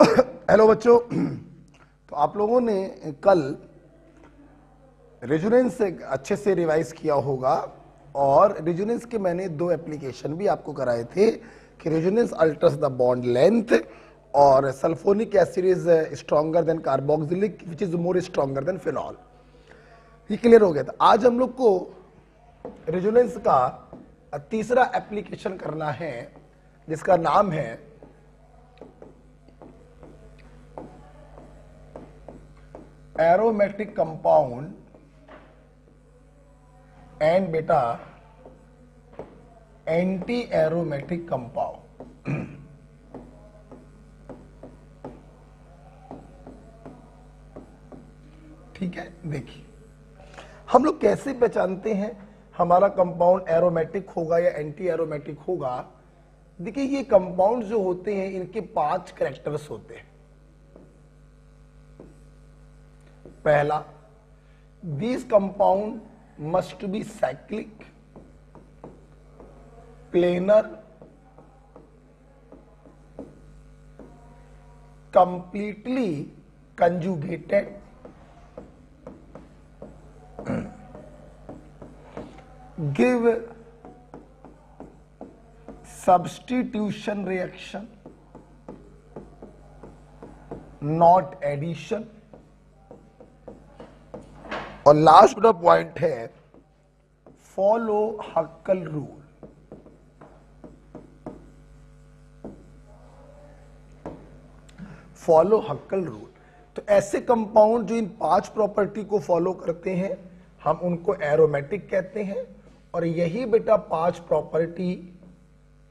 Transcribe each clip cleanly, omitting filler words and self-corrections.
Hello बच्चों। तो आप लोगों ने कल रेजोनेंस से अच्छे से रिवाइज किया होगा और रेजोनेंस के मैंने दो एप्लीकेशन भी आपको कराए थे कि resonance alters the bond length और sulfonic acid is stronger than carboxylic which is more stronger than phenol. ये क्लियर हो गया था। आज हम लोग को रेजोनेंस का तीसरा एप्लीकेशन करना है जिसका नाम है एरोमेटिक कंपाउंड एंड बेटा एंटी एरोमेटिक कंपाउंड। ठीक है, देखिए हम लोग कैसे पहचानते हैं हमारा कंपाउंड एरोमेटिक होगा या एंटी एरोमेटिक होगा। देखिए ये कंपाउंड जो होते हैं इनके 5 कैरेक्टर्स होते हैं। पहला, this compound must be cyclic, planar, completely conjugated, give substitution reaction, not addition, और लास्ट बड़ा पॉइंट है follow Huckel rule. Follow Huckel rule. तो ऐसे कंपाउंड जो इन 5 प्रॉपर्टी को फॉलो करते हैं हम उनको एरोमेटिक कहते हैं, और यही बेटा 5 प्रॉपर्टी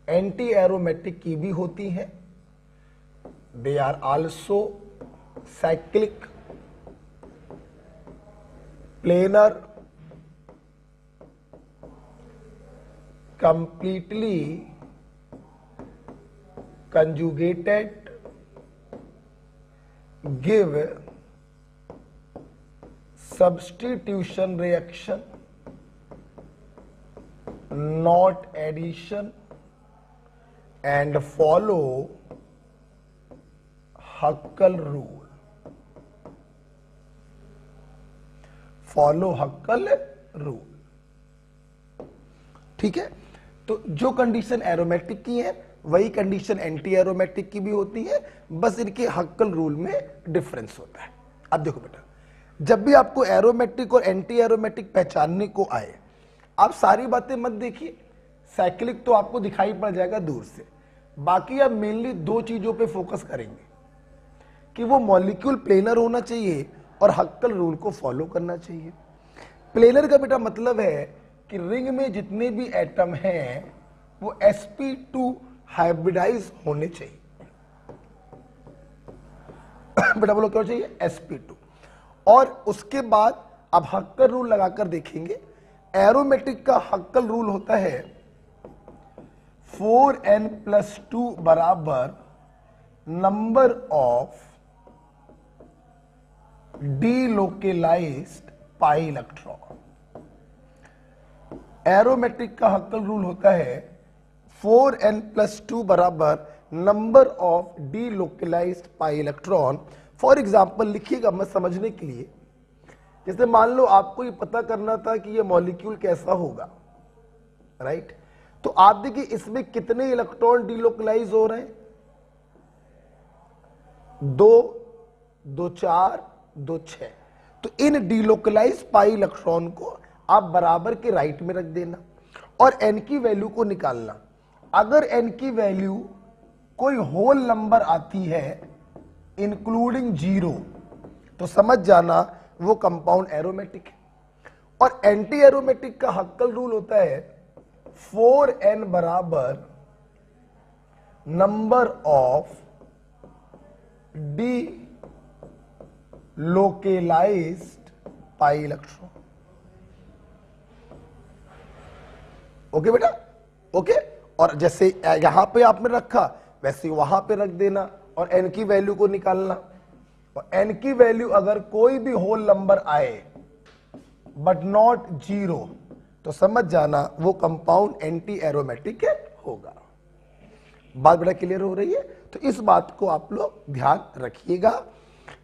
एंटी एरोमेटिक की भी होती हैं। They are also cyclic, planar, completely conjugated, give substitution reaction, not addition, and follow Huckel rule. Follow Huckel rule. ठीक है, तो जो कंडीशन एरोमेटिक की है वही कंडीशन एंटी एरोमेटिक की भी होती है, बस इनके हक्कल रूल में डिफरेंस होता है। अब देखो बेटा, जब भी आपको एरोमेटिक और एंटी एरोमेटिक पहचानने को आए आप सारी बातें मत देखिए। साइक्लिक तो आपको दिखाई पड़ जाएगा दूर से, बाकी आप मेनली 2 चीजों पे फोकस करेंगे कि वो मॉलिक्यूल प्लेनर होना चाहिए और हक्कल रूल को फॉलो करना चाहिए। प्लेनर का बेटा मतलब है कि रिंग में जितने भी एटम हैं वो sp2 हाइब्रिडाइज होने चाहिए। बेटा बोलो क्या चाहिए? sp2। और उसके बाद अब हक्कल रूल लगाकर देखेंगे। एरोमेटिक का हक्कल रूल होता है 4n+2 बराबर number of delocalised pi electron. Aromatic का हक्कल रूल होता है 4n+2 बराबर number of delocalised pi electron. For example लिखिएगा मत समझने के लिए, जैसे मान लो आपको ये पता करना था कि ये मॉलिक्यूल कैसा होगा, राइट? तो आप देखिए इसमें कितने इलेक्ट्रॉन डीलोकेलाइज हो रहे हैं? 2, 2, 4, 2, 6। तो इन डीलोकलाइज पाई इलेक्ट्रॉन को आप बराबर के राइट में रख देना और n की वैल्यू को निकालना। अगर n की वैल्यू कोई होल नंबर आती है इंक्लूडिंग 0 तो समझ जाना वो कंपाउंड एरोमेटिक है। और एंटी एरोमेटिक का हक्कल रूल होता है 4n बराबर number of delocalised pi electron. Okay बेटा, ओके। और जैसे यहां पे आपने रखा वैसे वहां पे रख देना और n की वैल्यू को निकालना। और n की वैल्यू अगर कोई भी होल नंबर आए बट नॉट 0 तो समझ जाना वो कंपाउंड एंटी एरोमेटिक होगा। बात बड़ा क्लियर हो रही है? तो इस बात को आप लोग ध्यान रखिएगा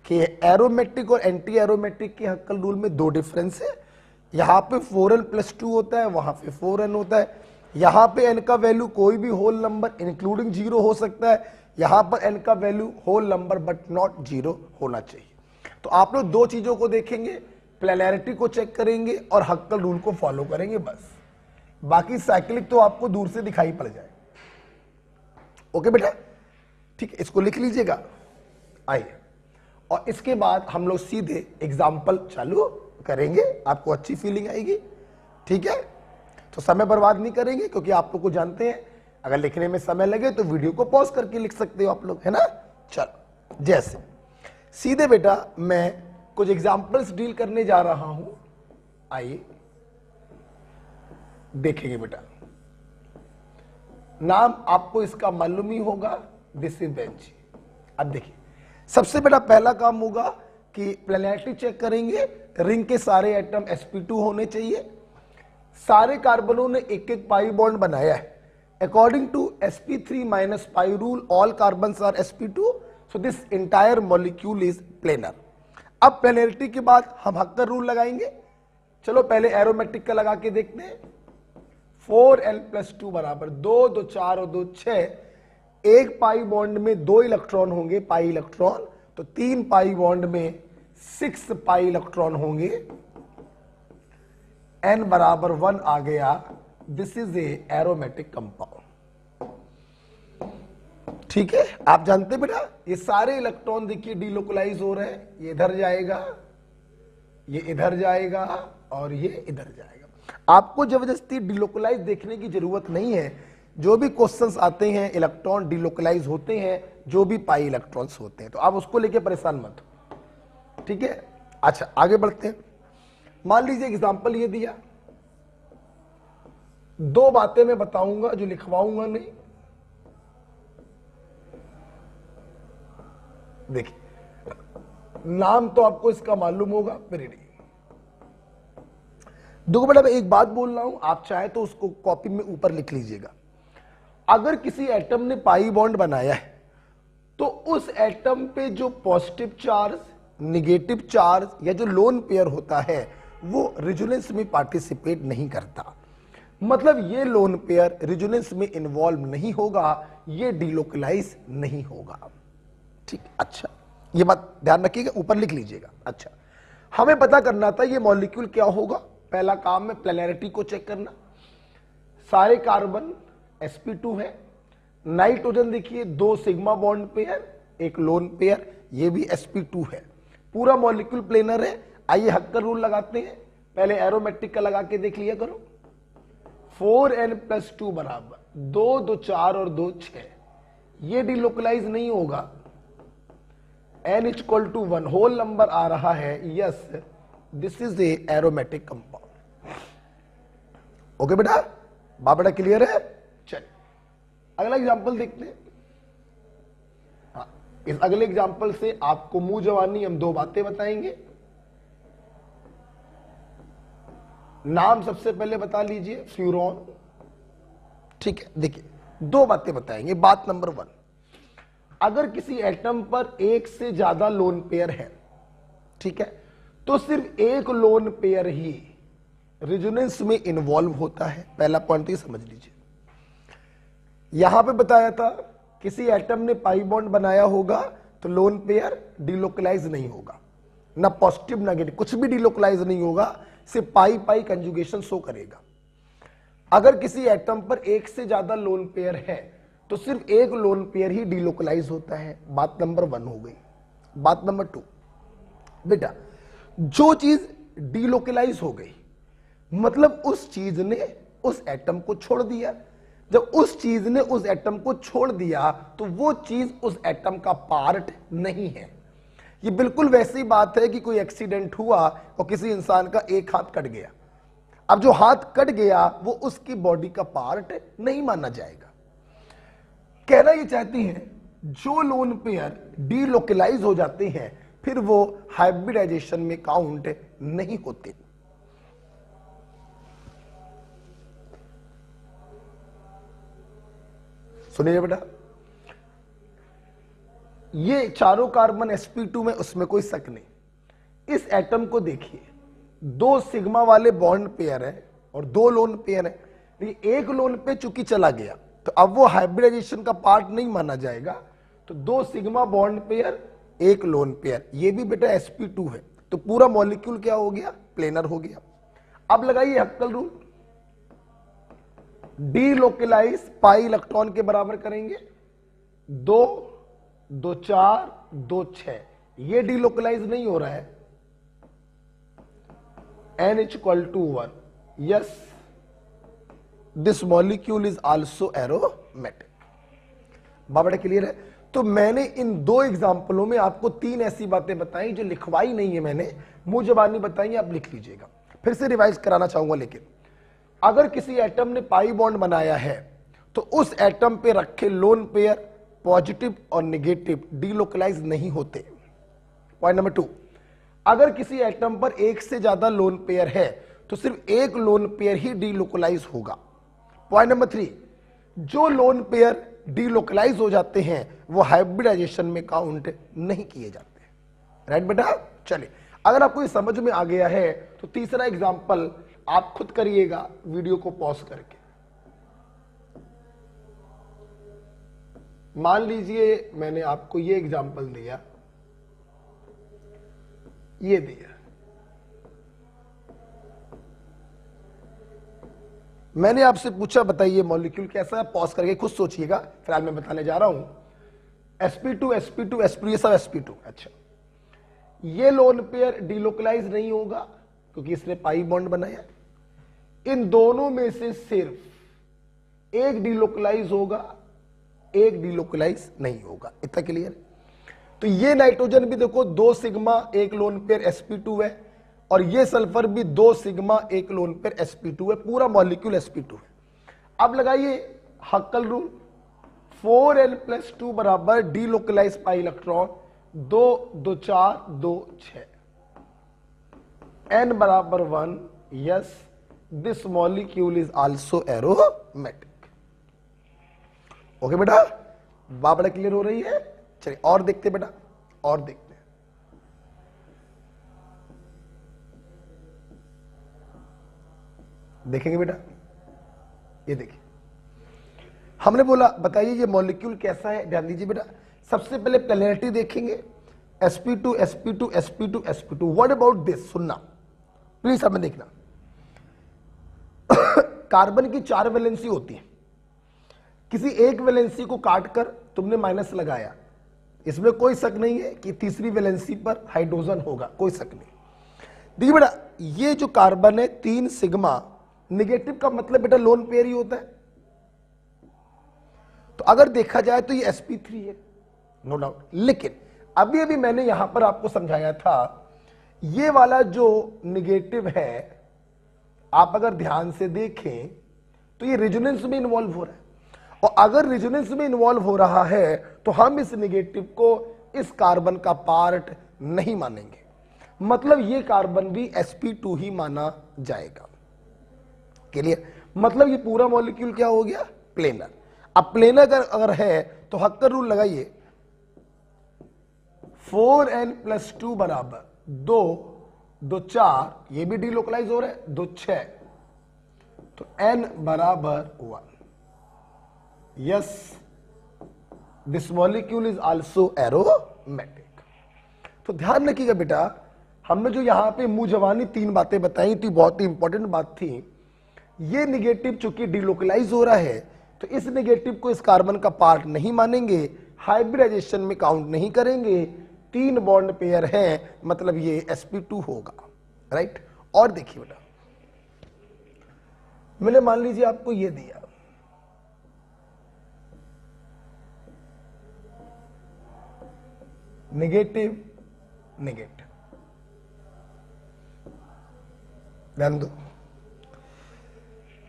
कि एरोमेटिक और एंटी एरोमेटिक के हक्कल रूल में दो डिफरेंस है। यहां पे 4n+2 होता है, वहां पे 4n होता है। यहां पे n का वैल्यू कोई भी होल नंबर इंक्लूडिंग 0 हो सकता है, यहां पर n का value whole number but not 0 होना चाहिए। तो आप लोग दो चीजों को देखेंगे, प्लेनैरिटी को चेक करेंगे और हक्कल रूल को फॉलो करेंगे बस। बाकी साइक्लिक तो आपको दूर से दिखाई पड़ जाए। ओके बेटा, ठीक है, इसको लिख लीजिएगा। आइए, और इसके बाद हम लोग सीधे एग्जाम्पल चालू करेंगे, आपको अच्छी फीलिंग आएगी। ठीक है, तो समय बर्बाद नहीं करेंगे, क्योंकि आप लोग को जानते हैं अगर लिखने में समय लगे तो वीडियो को पॉज करके लिख सकते हो आप लोग, है ना। चलो, जैसे सीधे बेटा मैं कुछ एग्जाम्पल्स डील करने जा रहा हूं। आइए देखेंगे बेटा, नाम आपको इसका मालूम ही होगा, दिस इज बेंच। अब देखिए, सबसे बड़ा पहला काम होगा कि प्लेनैरिटी चेक करेंगे। रिंग के सारे एटम sp2 होने चाहिए। सारे कार्बनों ने एक एक पाई बॉन्ड बनाया है। According to sp3 - pi rule all carbons are sp2, so this entire molecule is planar. अब प्लेनैरिटी के बाद हम हक्कल रूल लगाएंगे। चलो पहले एरोमेटिक का लगा के देखते हैं। 4n+2 बराबर 2, 2 4 और 2 6। एक पाई बॉन्ड में 2 इलेक्ट्रॉन होंगे, पाई इलेक्ट्रॉन, तो 3 पाई बॉन्ड में 6 पाई इलेक्ट्रॉन होंगे। n बराबर 1 आ गया। This is a aromatic compound. ठीक है, आप जानते हैं बेटा, ये सारे इलेक्ट्रॉन देखिए डिलोकलाइज हो रहे हैं। ये इधर जाएगा, ये इधर जाएगा और ये इधर जाएगा। आपको जबरदस्ती डिलोकलाइज देखने की जरूरत नहीं है। जो भी क्वेश्चंस आते हैं इलेक्ट्रॉन डिलोकलाइज होते हैं, जो भी पाई इलेक्ट्रॉन्स होते हैं, तो आप उसको लेके परेशान मत हो। ठीक है, अच्छा आगे बढ़ते हैं। मान लीजिए एग्जांपल ये दिया, दो बातें मैं बताऊंगा जो लिखवाऊंगा नहीं। देखिए, नाम तो आपको इसका मालूम होगा, पेरिडी। देखो बेटा, मैं एक बात बोल रहा हूं, आप चाहे तो उसको कॉपी में ऊपर लिख लीजिएगा। अगर किसी एटम ने पाई बॉन्ड बनाया है तो उस एटम पे जो पॉजिटिव चार्ज, निगेटिव चार्ज या जो लोन पेयर होता है वो रेजोनेंस में पार्टिसिपेट नहीं करता। मतलब ये लोन पेयर रेजोनेंस में इन्वॉल्व नहीं होगा, ये डिलोकलाइज नहीं होगा। ठीक, अच्छा ये बात ध्यान रखिएगा, ऊपर लिख लीजिएगा। अच्छा, हमें पता करना था ये मॉलिक्यूल क्या होगा। पहला काम है प्लेनैरिटी को चेक करना। सारे कार्बन sp2 है। नाइट्रोजन देखिए 2 सिग्मा बॉन्ड पेयर, एक लोन पेयर, ये भी sp2 है। पूरा मॉलिक्यूल प्लेनर है। आइए हक्कल रूल लगाते हैं। पहले एरोमेटिक का लगा के देख लिया करो। 4n+2 बराबर 2, 2 4 और 2 6। ये डिलोकलाइज नहीं होगा। n = 1 होल नंबर आ रहा है। Yes, this is a aromatic compound. Okay बेटा, बेटा क्लियर है। चलिए अगला एग्जांपल देखते हैं। हाँ, इस अगले एग्जांपल से आपको मुंह जवानी हम दो बातें बताएंगे। नाम सबसे पहले बता लीजिए, फ्यूरॉन। ठीक है, देखिए दो बातें बताएंगे। बात नंबर 1, अगर किसी एटम पर एक से ज्यादा लोन पेयर है, ठीक है, तो सिर्फ एक लोन पेयर ही रेजोनेंस में इन्वॉल्व होता है। पहला पॉइंट ये समझ लीजिए। यहां पे बताया था किसी एटम ने पाई बॉन्ड बनाया होगा तो लोन पेयर डिलोकलाइज नहीं होगा, ना पॉजिटिव ना नेगेटिव, कुछ भी डिलोकलाइज नहीं होगा, सिर्फ पाई पाई कंजुगेशन शो करेगा। अगर किसी एटम पर एक से ज्यादा लोन पेयर है तो सिर्फ एक लोन पेयर ही डिलोकलाइज होता है। बात नंबर 1 हो गई। बात नंबर 2, बेटा जो चीज डिलोकलाइज हो गई मतलब उस चीज ने उस एटम को छोड़ दिया। जब उस चीज ने उस एटम को छोड़ दिया तो वो चीज उस एटम का पार्ट नहीं है। ये बिल्कुल वैसी बात है कि कोई एक्सीडेंट हुआ और किसी इंसान का एक हाथ कट गया। अब जो हाथ कट गया वो उसकी बॉडी का पार्ट नहीं माना जाएगा। कहना ये चाहती हैं जो लोन पेयर डीलोकलाइज हो जाते हैं फिर वो हाइब्रिडाइजेशन में काउंट नहीं होते। सुनिए बेटा, ये चारों कार्बन sp2 में, उसमें कोई शक नहीं। इस एटम को देखिए, 2 सिग्मा वाले बॉन्ड पेयर है और 2 लोन पेयर है। लेकिन एक लोन पे चूंकि चला गया तो अब वो हाइब्रिडाइजेशन का पार्ट नहीं माना जाएगा। तो 2 sigma bond pair, 1 lone pair, ये भी बेटा sp2 है। तो पूरा मॉलिक्यूल क्या हो गया? प्लेनर हो गया। अब लगाइए हक्कल रूल, डीलोकलाइज पाई इलेक्ट्रॉन के बराबर करेंगे, 2 2 4 2 6, ये डीलोकलाइज नहीं हो रहा है, n=1, yes this molecule is also aromatic। Baba clear है? तो मैंने इन 2 एग्जाम्पलों में आपको 3 ऐसी बातें बताई जो लिखवाई नहीं है मैंने, मुंह जबानी बताई, आप लिख लीजिएगा। फिर से रिवाइज कराना चाहूंगा। लेकिन अगर किसी एटम ने पाई बॉन्ड बनाया है तो उस एटम पे रखे लोन पेयर पॉजिटिव और नेगेटिव डीलोकलाइज नहीं होते। पॉइंट नंबर 2, अगर किसी एटम पर 1 से ज्यादा लोन पेयर है तो सिर्फ 1 लोन पेयर ही डीलोकलाइज होगा। पॉइंट नंबर 3, जो लोन पेयर डीलोकलाइज हो जाते हैं वो हाइब्रिडाइजेशन में काउंट नहीं किए जाते। राइट बेटा? चलिए, अगर आपको ये समझ में आ गया है तो तीसरा एग्जांपल आप खुद करिएगा वीडियो को पॉज करके। मान लीजिए मैंने आपको ये एग्जांपल दिया, ये दिया, मैंने आपसे पूछा बताइए मॉलिक्यूल कैसा है, पॉज करके खुद सोचिएगा, फिलहाल मैं बताने जा रहा हूं। sp2 sp2 sp2, ये सब sp2। अच्छा, ये लोन पेयर डीलोकलाइज नहीं होगा क्योंकि इसने पाई बॉन्ड बनाया। इन दोनों में से सिर्फ एक डीलोकलाइज होगा, एक डीलोकलाइज नहीं होगा। इतना क्लियर? तो ये नाइट्रोजन भी देखो 2 सिग्मा 1 लोन पेयर sp2 है, और ये सल्फर भी 2 सिग्मा 1 लोन पेयर sp2 है। पूरा मॉलिक्यूल sp2 है। अब लगाइए हक्कल रूल, 4n+2 बराबर डीलोकलाइज पाई इलेक्ट्रॉन, 2 2 4 2 6, n बराबर 1, yes this molecule is also aromatic. Okay बेटा? बात बड़ा क्लियर हो रही है? चलिए और देखते बेटा, और देखते। देखेंगे बेटा, ये देखिए, हमने बोला बताइए ये मॉलिक्यूल कैसा है। ध्यान दीजिए बेटा, सबसे पहले प्लेनरिटी देखेंगे, sp2 sp2 sp2 sp2। What about this? सुनना प्लीज, हमें देखना। कार्बन की 4 वैलेंसी होती है, किसी एक वैलेंसी को काट कर तुमने माइनस लगाया, इसमें कोई शक नहीं है कि तीसरी वैलेंसी पर हाइड्रोजन होगा, कोई शक नहीं। देखिए बेटा, ये जो कार्बन है 3 सिग्मा, नेगेटिव का मतलब बेटा लोन पेयर ही होता है। तो अगर देखा जाए तो ये sp3 है, नो डाउट। लेकिन अभी अभी मैंने यहां पर आपको समझाया था, ये वाला जो नेगेटिव है, आप अगर ध्यान से देखें तो ये रेजोनेंस में इन्वॉल्व हो रहा है, और अगर रेजोनेंस में इन्वॉल्व हो रहा है तो हम इस नेगेटिव को इस कार्बन का पार्ट नहीं मानेंगे। मतलब ये कार्बन भी sp2 ही माना जाएगा। क्लियर? मतलब ये पूरा मॉलिक्यूल क्या हो गया? प्लेनर। अब प्लेनर अगर है तो हक्कर रूल लगाइए, 4n+2 बराबर 2 2 4, ये भी डीलोकलाइज हो रहा है, 2 6, तो n बराबर 1, yes this molecule is also aromatic. तो ध्यान रखिएगा बेटा, हमने जो यहां पे मुंह जवानी 3 बातें बताई थी, बहुत ही इंपॉर्टेंट बात थी। ये नेगेटिव चूंकि डीलोकलाइज हो रहा है तो इस नेगेटिव को इस कार्बन का पार्ट नहीं मानेंगे, हाइब्रिडाइजेशन में काउंट नहीं करेंगे, 3 बॉन्ड पेयर है, मतलब ये sp2 होगा। राइट? और देखिए बेटा, मैंने मान लीजिए आपको ये दिया, नेगेटिव नेगेटिव, ध्यान दो।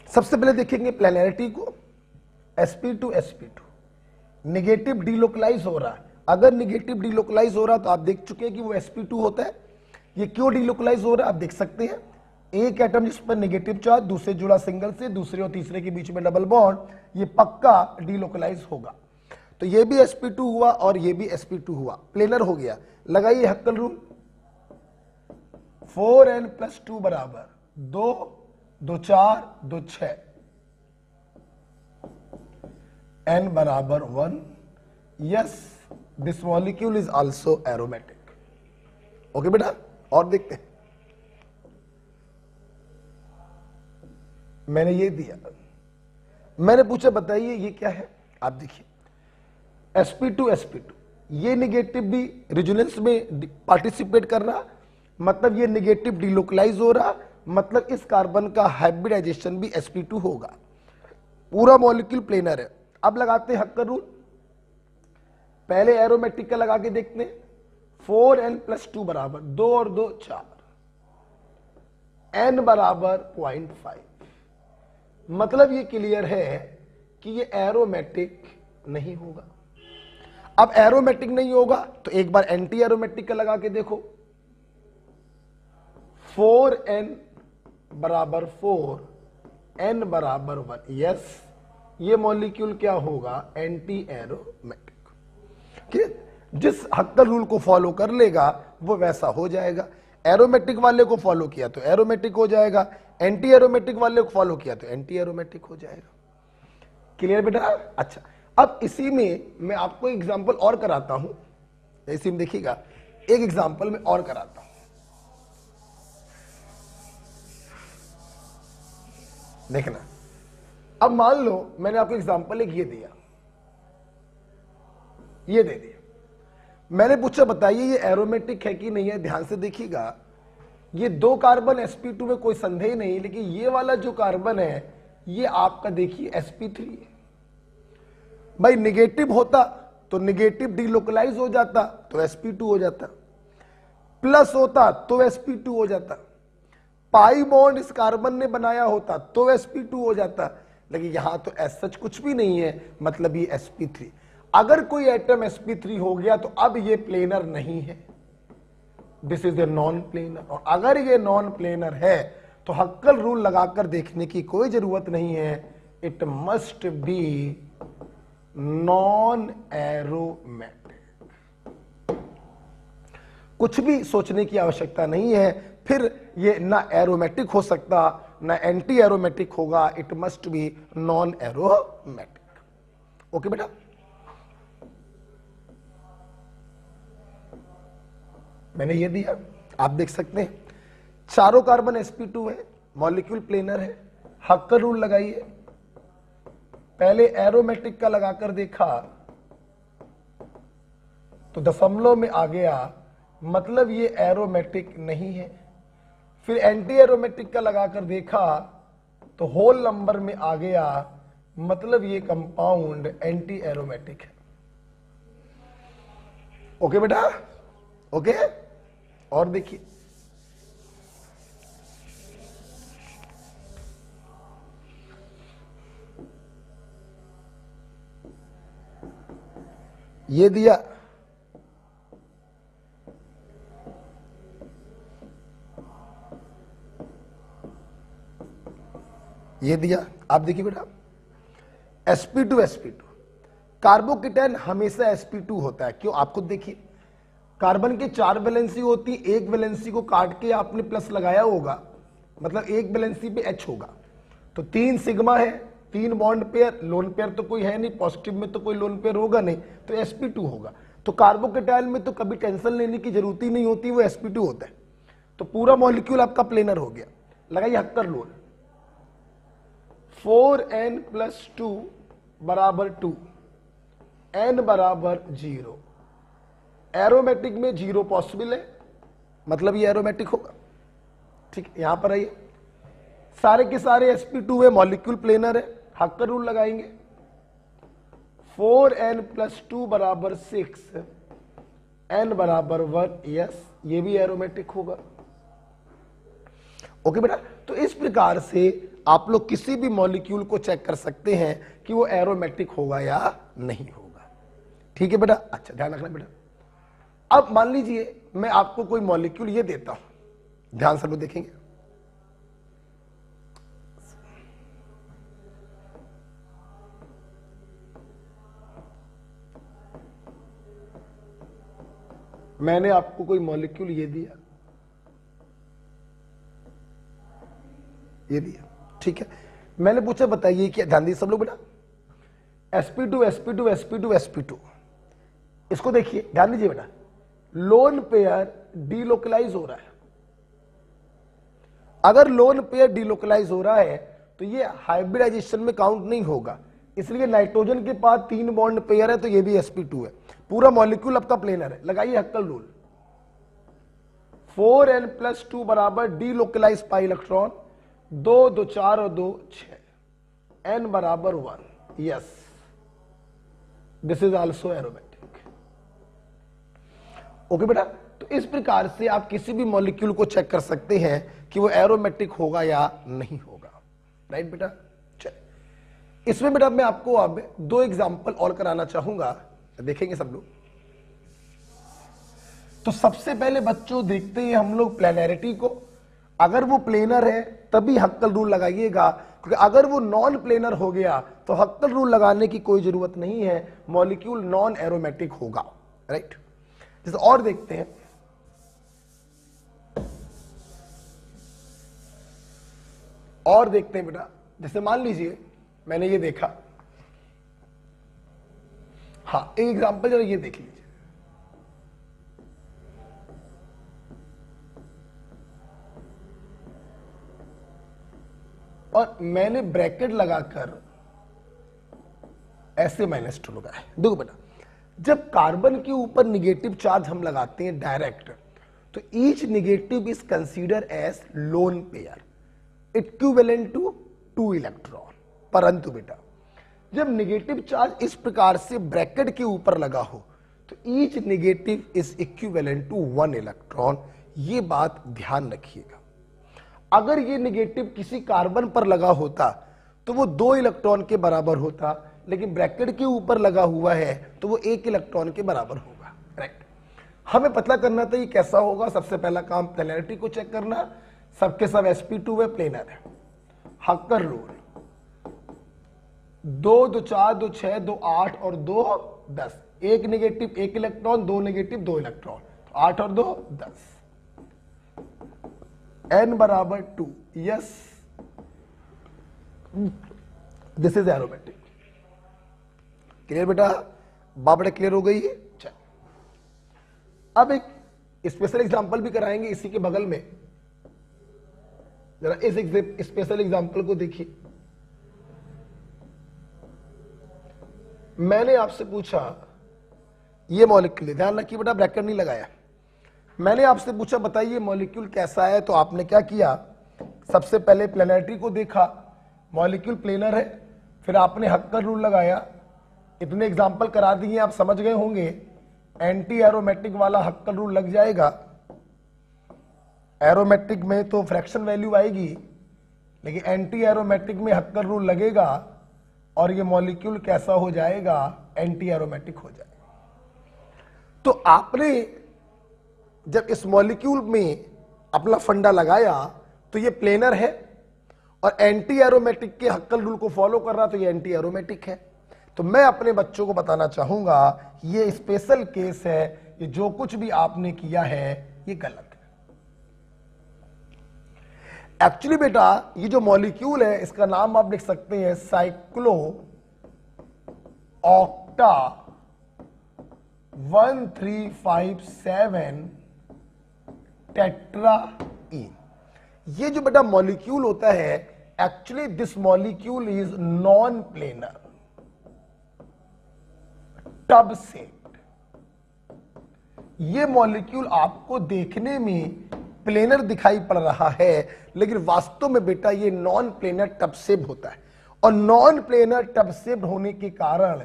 सबसे पहले देखेंगे प्लेनरिटी को, sp2 sp2, नेगेटिव डीलोकलाइज हो रहा है। अगर नेगेटिव डीलोकलाइज हो रहा तो आप देख चुके हैं कि वो sp2 होता है। ये क्यों डीलोकलाइज हो रहा है आप देख सकते हैं, एक एटम जिस पर नेगेटिव चार्ज, दूसरे जुड़ा सिंगल से, दूसरे और तीसरे के बीच में डबल बॉन्ड, ये पक्का डीलोकलाइज होगा। तो ये भी sp2 हुआ और ये भी sp2 हुआ, प्लेनर हो गया। लगाइए हक्कल रूल, 4n + 2 बराबर 2, 2 4, 2 6, n बराबर 1। Yes, this molecule is also aromatic. Okay बेटा, और देखते हैं। मैंने ये दिया, मैंने पूछा बताइए ये क्या है। आप देखिए sp2 sp2, ये निगेटिव भी रेजोनेंस में पार्टिसिपेट कर रहा, मतलब ये निगेटिव डिलोकलाइज हो रहा, मतलब इस कार्बन का हाइब्रिडाइजेशन भी sp2 होगा। पूरा मॉलिक्यूल प्लेनर है। अब लगाते हैं हक्कर रूल, पहले एरोमेटिक का लगा के देखते हैं। 4n + 2 बराबर 2 और 2 4, n बराबर 0.5, मतलब ये क्लियर है कि ये एरोमेटिक नहीं होगा। अब एरोमेटिक नहीं होगा तो एक बार एंटी एरोमेटिक का लगा के देखो। 4n बराबर 4, n बराबर 1। यस, ये मॉलिक्यूल क्या होगा, एंटी एरोमेटिक। जिस हक्कल रूल को फॉलो कर लेगा वो वैसा हो जाएगा। एरोमेटिक वाले को फॉलो किया तो एरोमेटिक हो जाएगा, एंटी एरोमेटिक वाले को फॉलो किया तो एंटी एरोमेटिक हो जाएगा। क्लियर बेटा? अच्छा, अब इसी में मैं आपको एग्जांपल और कराता हूं, इसी में देखिएगा, एक एग्जांपल में और कराता हूं। देखना, अब मान लो मैंने आपको एग्जांपल एक ये दिया, ये दे दिया, मैंने पूछा बताइए ये एरोमेटिक है कि नहीं है। ध्यान से देखिएगा, ये 2 कार्बन sp2 में कोई संदेह नहीं, लेकिन ये वाला जो कार्बन है ये आपका देखिए sp3 है। भाई निगेटिव होता तो निगेटिव डिलोकलाइज हो जाता तो sp2 हो जाता, प्लस होता तो sp2 हो जाता, पाई बॉन्ड इस कार्बन ने बनाया होता तो sp2 हो जाता, लेकिन यहां तो एस सच कुछ भी नहीं है, मतलब ये sp3। अगर कोई एटम sp3 हो गया तो अब ये प्लेनर नहीं है, this is a non planar. और अगर ये नॉन प्लेनर है तो हक्कल रूल लगाकर देखने की कोई जरूरत नहीं है, it must be non aromatic. कुछ भी सोचने की आवश्यकता नहीं है, फिर ये ना एरोमेटिक हो सकता ना एंटी एरोमेटिक होगा, it must be non aromatic. Okay बेटा, मैंने ये दिया, आप देख सकते हैं चारों कार्बन sp2 है, मॉलिक्यूल प्लेनर है। हक्कर रूल लगाइए, पहले एरोमेटिक का लगाकर देखा तो दशमलव में आ गया, मतलब ये एरोमेटिक नहीं है। फिर एंटी एरोमेटिक का लगाकर देखा तो होल नंबर में आ गया, मतलब ये कंपाउंड एंटी एरोमेटिक है। ओके बेटा, ओके। और देखिए ये दिया, ये दिया, आप देखिए बेटा sp2 sp2, कार्बोकेटायन हमेशा sp2 होता है। क्यों? आप खुद देखिए, कार्बन के 4 वैलेंसी होती, एक वैलेंसी को काट के आपने प्लस लगाया होगा, मतलब एक वैलेंसी पे H होगा, तो 3 सिग्मा है, 3 बॉन्ड पेयर, लोन पेयर तो कोई है नहीं, पॉजिटिव में तो कोई लोन पेयर होगा नहीं, तो sp2 होगा। तो कार्बोकेटायन में तो कभी टेंशन लेने की जरूरत ही नहीं होती, वो sp2 होता है। तो पूरा मॉलिक्यूल आपका प्लेनर हो गया। लगाइए हक्कर रूल, 4n + 2 बराबर 2, n बराबर 0। एरोमेटिक में 0 पॉसिबल है, मतलब ये एरोमेटिक होगा। ठीक, यहां पर आइए, सारे के सारे sp2 है, मॉलिक्यूल प्लेनर है। हक्कर रूल लगाएंगे, 4n + 2 बराबर 6, n बराबर 1। यस, ये भी एरोमेटिक होगा। ओके बेटा, तो इस प्रकार से आप लोग किसी भी मॉलिक्यूल को चेक कर सकते हैं कि वो एरोमेटिक होगा या नहीं होगा। ठीक है बेटा, अच्छा ध्यान रखना बेटा। अब मान लीजिए मैं आपको कोई मॉलिक्यूल ये देता हूं, ध्यान से लोग देखेंगे, मैंने आपको कोई मॉलिक्यूल ये दिया, ये दिया, ठीक है। मैंने पूछा बताइए क्या, ध्यान दीजिए सब लोग बेटा, sp2 sp2 sp2 sp2, इसको देखिए, ध्यान दीजिए बेटा, लोन पेयर डीलोकलाइज हो रहा है। अगर लोन पेयर डीलोकलाइज हो रहा है तो ये हाइब्रिडाइजेशन में काउंट नहीं होगा, इसलिए नाइट्रोजन के पास 3 बॉन्ड पेयर है तो ये भी sp2 है, पूरा मॉलिक्यूल आपका प्लेनर है। लगाइए हक्कल रूल, 4n+2 बराबर डीलोकलाइज पाई इलेक्ट्रॉन, 2 2 4 और 2 6, n बराबर 1, yes this is also aromatic. Okay बेटा, तो इस प्रकार से आप किसी भी मॉलिक्यूल को चेक कर सकते हैं कि वो एरोमेटिक होगा या नहीं होगा, राइट बेटा। चलिए इसमें बेटा मैं आपको अब 2 एग्जांपल और कराना चाहूंगा, देखेंगे सब लोग। तो सबसे पहले बच्चों देखते हैं हम लोग प्लेनैरिटी को, अगर वो प्लेनर है तभी हक्कल रूल लगाइएगा, क्योंकि अगर वो नॉन प्लेनर हो गया तो हक्कल रूल लगाने की कोई जरूरत नहीं है, मॉलिक्यूल नॉन एरोमेटिक होगा, राइट। जैसे और देखते हैं, और देखते हैं बेटा, जैसे मान लीजिए मैंने ये देखा, हाँ एक एग्जांपल जरा ये देख लीजिए, और मैंने ब्रैकेट लगाकर ऐसे -2 लगाया। देखो बेटा, जब कार्बन के ऊपर निगेटिव चार्ज हम लगाते हैं डायरेक्ट, तो each negative is consider as lone pair equivalent to 2 electron. परंतु बेटा जब निगेटिव चार्ज इस प्रकार से ब्रैकेट के ऊपर लगा हो तो each negative is equivalent to 1 electron. ये बात ध्यान रखिएगा। अगर ये निगेटिव किसी कार्बन पर लगा होता तो वो 2 इलेक्ट्रॉन के बराबर होता, लेकिन ब्रैकेट के ऊपर लगा हुआ है तो वो 1 इलेक्ट्रॉन के बराबर होगा, राइट। हमें पता करना था ये कैसा होगा। सबसे पहला काम प्लेनैरिटी को चेक करना, सबके सब sp2 है, प्लेनर है। हक्कर रूल, 2 2 4 2 6 2 8 और 2 10, 1 निगेटिव 1 इलेक्ट्रॉन, 2 निगेटिव 2 इलेक्ट्रॉन, 8 और 2 10, n बराबर 2, yes this is aromatic. Clear बेटा, बाबड़ा क्लियर हो गई है। चल अब एक स्पेशल एग्जांपल भी कराएंगे इसी के बगल में, जरा इस स्पेशल एग्जांपल को देखिए। मैंने आपसे पूछा ये मॉलिक्यूल, ध्यान रखिए बेटा ब्रैकेट नहीं लगाया, मैंने आपसे पूछा बताइए मॉलिक्यूल कैसा है, तो आपने क्या किया, सबसे पहले प्लेनैरिटी को देखा, मॉलिक्यूल प्लेनर है, फिर आपने हक्कर रूल लगाया। इतने एग्जांपल करा दिए, आप समझ गए होंगे एंटी एरोमेटिक वाला हक्कर रूल लग जाएगा। एरोमेटिक में तो फ्रैक्शन वैल्यू आएगी, लेकिन एंटी एरोमेटिक में हक्कर रूल लगेगा और ये मॉलिक्यूल कैसा हो जाएगा, एंटी एरोमेटिक हो जाएगा। तो आपने जब इस मॉलिक्यूल में अपना फंडा लगाया तो ये प्लेनर है और एंटी एरोमेटिक के हक्कल रूल को फॉलो कर रहा, तो ये एंटी एरोमेटिक है। तो मैं अपने बच्चों को बताना चाहूंगा ये स्पेशल केस है, ये जो कुछ भी आपने किया है ये गलत है। एक्चुअली बेटा ये जो मॉलिक्यूल है इसका नाम आप लिख सकते हैं साइक्लो ऑक्टा 1357 टेट्राईन। ये जो बेटा मॉलिक्यूल होता है, actually this molecule is non planar tub shaped. ये मॉलिक्यूल आपको देखने में प्लेनर दिखाई पड़ रहा है, लेकिन वास्तव में बेटा ये नॉन प्लेनर टब शेप होता है। और नॉन प्लेनर टब शेप होने के कारण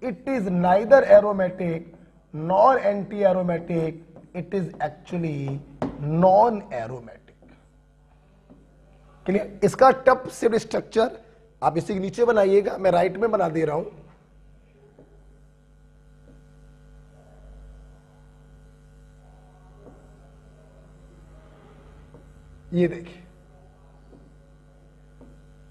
it is neither aromatic nor anti aromatic, it is actually non aromatic. Clear? इसका टब शेप स्ट्रक्चर आप इसी के नीचे बनाइएगा, मैं राइट में बना दे रहा हूं। ये देखिए,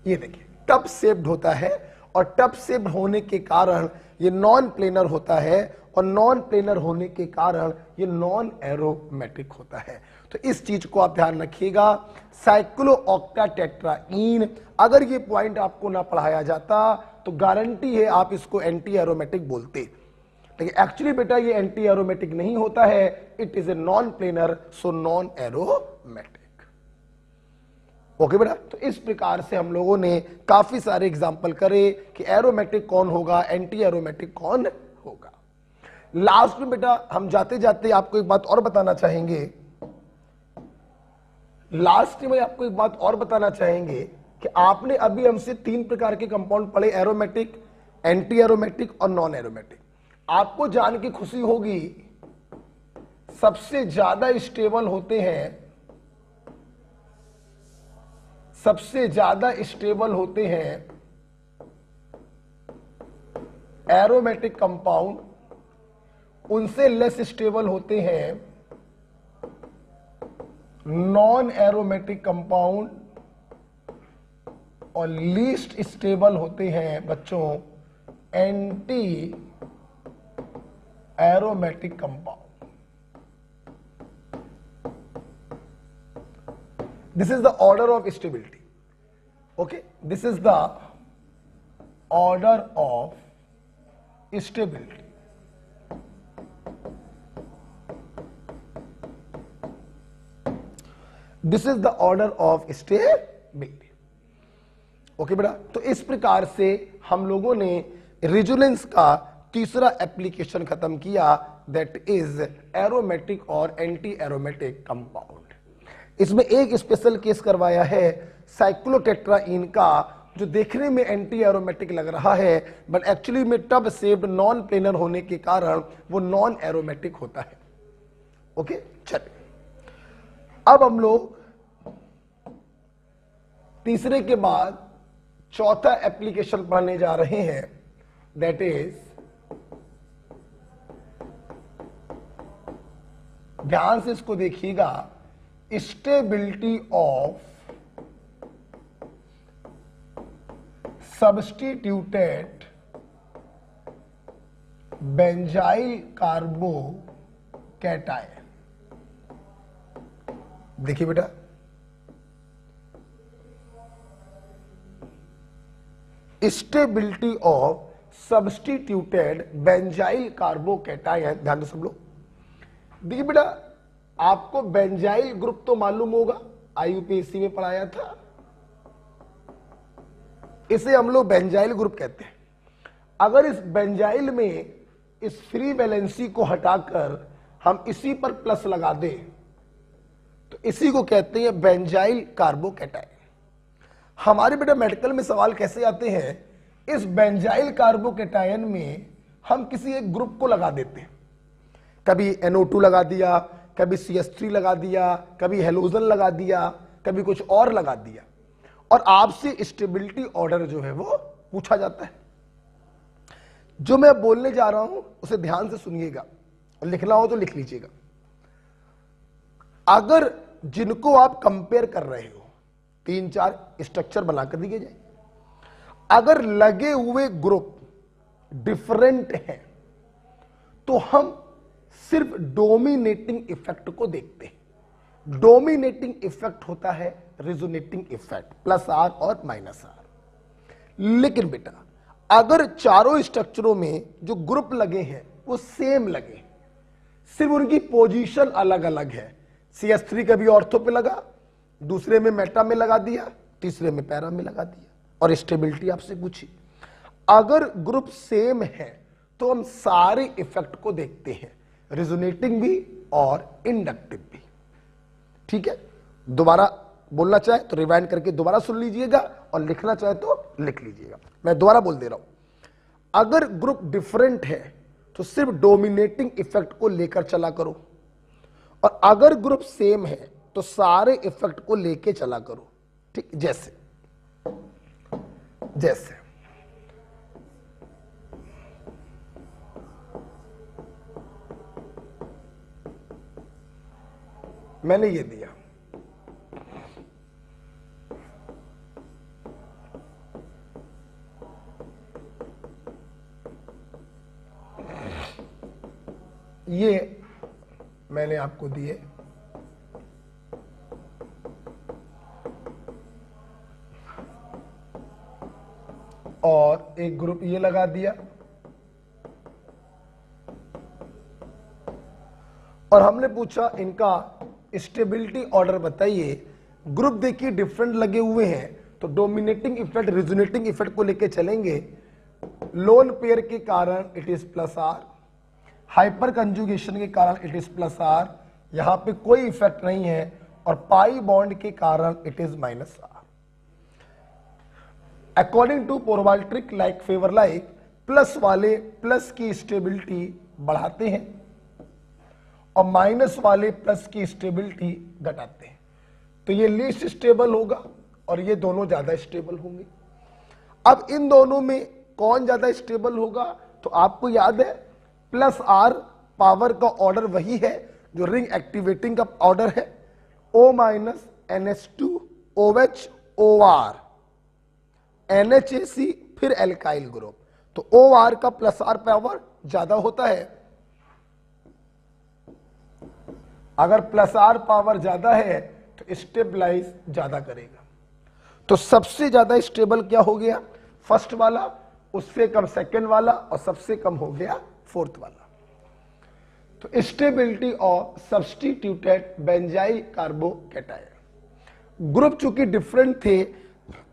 ये देखिए टब शेप्ड होता है और टब शेप्ड होने के कारण ये नॉन प्लेनर होता है और नॉन प्लेनर होने के कारण ये नॉन एरोमेटिक होता है। तो इस चीज को आप ध्यान रखिएगा। साइक्लोऑक्टाटेट्राईन, अगर ये पॉइंट आपको ना पढ़ाया जाता तो गारंटी है आप इसको एंटी एरोमेटिक बोलते, लेकिन एक्चुअली बेटा ये एंटी एरोमेटिक नहीं होता है, it is a non planar, so non aromatic. Okay बेटा, तो इस प्रकार से हम लोगों ने काफी सारे एग्जाम्पल करे कि एरोमेटिक कौन होगा, एंटी एरोमेटिक कौन होगा। लास्ट में बेटा हम जाते जाते आपको एक बात और बताना चाहेंगे, लास्ट में आपको एक बात और बताना चाहेंगे कि आपने अभी हमसे 3 प्रकार के कंपाउंड पढ़े, एरोमेटिक, एंटी एरोमेटिक और नॉन एरोमेटिक। आपको जान के खुशी होगी सबसे ज्यादा स्टेबल होते हैं, सबसे ज्यादा स्टेबल होते हैं एरोमेटिक कंपाउंड, उनसे लेस स्टेबल होते हैं नॉन एरोमेटिक कंपाउंड, और लीस्ट स्टेबल होते हैं बच्चों anti aromatic compound. This is the order of stability. Okay, this is the order of stability. This is the order of stability. Okay बेटा, तो इस प्रकार से हम लोगों ने रेजोनेंस का तीसरा एप्लीकेशन खत्म किया, दैट इज एरोमेटिक और एंटी एरोमेटिक कंपाउंड। इसमें एक स्पेशल केस करवाया है साइक्लोटेट्राईन का, जो देखने में एंटी एरोमेटिक लग रहा है बट एक्चुअली में टब शेप्ड नॉन प्लेनर होने के कारण वो नॉन एरोमेटिक होता है। ओके, चलिए अब हम लोग तीसरे के बाद चौथा एप्लीकेशन पढ़ने जा रहे हैं, दैट इज, ध्यान से इसको देखिएगा, stability of substituted benzyl carbocation. देखिए बेटा, stability of substituted benzyl carbocation, ध्यान दो सब लोग। देखिए बेटा, आपको बेंजाइल ग्रुप तो मालूम होगा, आईयूपीएससी में पढ़ाया था, इसे हम लोग बेंजाइल ग्रुप कहते हैं। अगर इस बेंजाइल में इस फ्री वैलेंसी को हटाकर हम इसी पर प्लस लगा दें तो इसी को कहते हैं बेंजाइल कार्बोकैटायन। हमारे बेटा मेडिकल में सवाल कैसे आते हैं, इस बेंजाइल कार्बोकैटायन में हम किसी एक ग्रुप को लगा देते हैं, कभी NO2 लगा दिया, कभी CH3 लगा दिया, कभी हेलोजन लगा दिया, कभी कुछ और लगा दिया, और आपसे स्टेबिलिटी ऑर्डर जो है वो पूछा जाता है। जो मैं बोलने जा रहा हूं उसे ध्यान से सुनिएगा, और लिखना हो तो लिख लीजिएगा। अगर जिनको आप कंपेयर कर रहे हो, 3-4 स्ट्रक्चर बनाकर दिए जाए, अगर लगे हुए ग्रुप डिफरेंट हैं तो हम सिर्फ डोमिनेटिंग इफेक्ट को देखते हैं। डोमिनेटिंग इफेक्ट होता है रिजोनेटिंग इफेक्ट, +R और -R। लेकिन बेटा अगर चारों स्ट्रक्चरों में जो ग्रुप लगे हैं वो सेम लगे, सिर्फ उनकी पोजीशन अलग अलग है, CH3 कभी ऑर्थो पे लगा, दूसरे में मेटा में लगा दिया, तीसरे में पैरा में लगा दिया, और स्टेबिलिटी आपसे पूछी। अगर ग्रुप सेम है तो हम सारे इफेक्ट को देखते हैं, रिजोनेटिंग भी और इंडक्टिव भी। ठीक है, दोबारा बोलना चाहे तो रिवाइंड करके दोबारा सुन लीजिएगा, और लिखना चाहे तो लिख लीजिएगा। मैं दोबारा बोल दे रहा हूं, अगर ग्रुप डिफरेंट है तो सिर्फ डोमिनेटिंग इफेक्ट को लेकर चला करो, और अगर ग्रुप सेम है तो सारे इफेक्ट को लेके चला करो। ठीक, जैसे जैसे मैंने ये दिया, मैंने आपको दिए, और एक ग्रुप ये लगा दिया, और हमने पूछा इनका स्टेबिलिटी ऑर्डर बताइए। ग्रुप देखिए डिफरेंट लगे हुए हैं, तो डोमिनेटिंग इफेक्ट रिजोनेटिंग इफेक्ट को लेके चलेंगे। लोन पेयर के कारण it is plus R, hyper conjugation के कारण इट इज प्लस आर, यहां पे कोई इफेक्ट नहीं है, और पाई बॉन्ड के कारण it is minus R. According to पोरवाल्ट्रिक लाइक फेवर लाइक, प्लस वाले प्लस की स्टेबिलिटी बढ़ाते हैं और माइनस वाले प्लस की स्टेबिलिटी घटाते हैं। तो ये लीस्ट स्टेबल होगा और ये दोनों ज्यादा स्टेबल होंगे। अब इन दोनों में कौन ज्यादा स्टेबल होगा? तो आपको याद है प्लस आर पावर का ऑर्डर वही है जो रिंग एक्टिवेटिंग का ऑर्डर है, O minus NH2 OH OR NHAC फिर एल्काइल ग्रुप। तो OR का प्लस आर पावर ज्यादा होता है। अगर प्लस आर पावर ज्यादा है तो स्टेबलाइज ज्यादा करेगा। तो सबसे ज्यादा स्टेबल क्या हो गया? फर्स्ट वाला, उससे कम सेकंड वाला, और सबसे कम हो गया फोर्थ वाला। तो stability of substituted benzyl carbocation. Group चूंकि डिफरेंट थे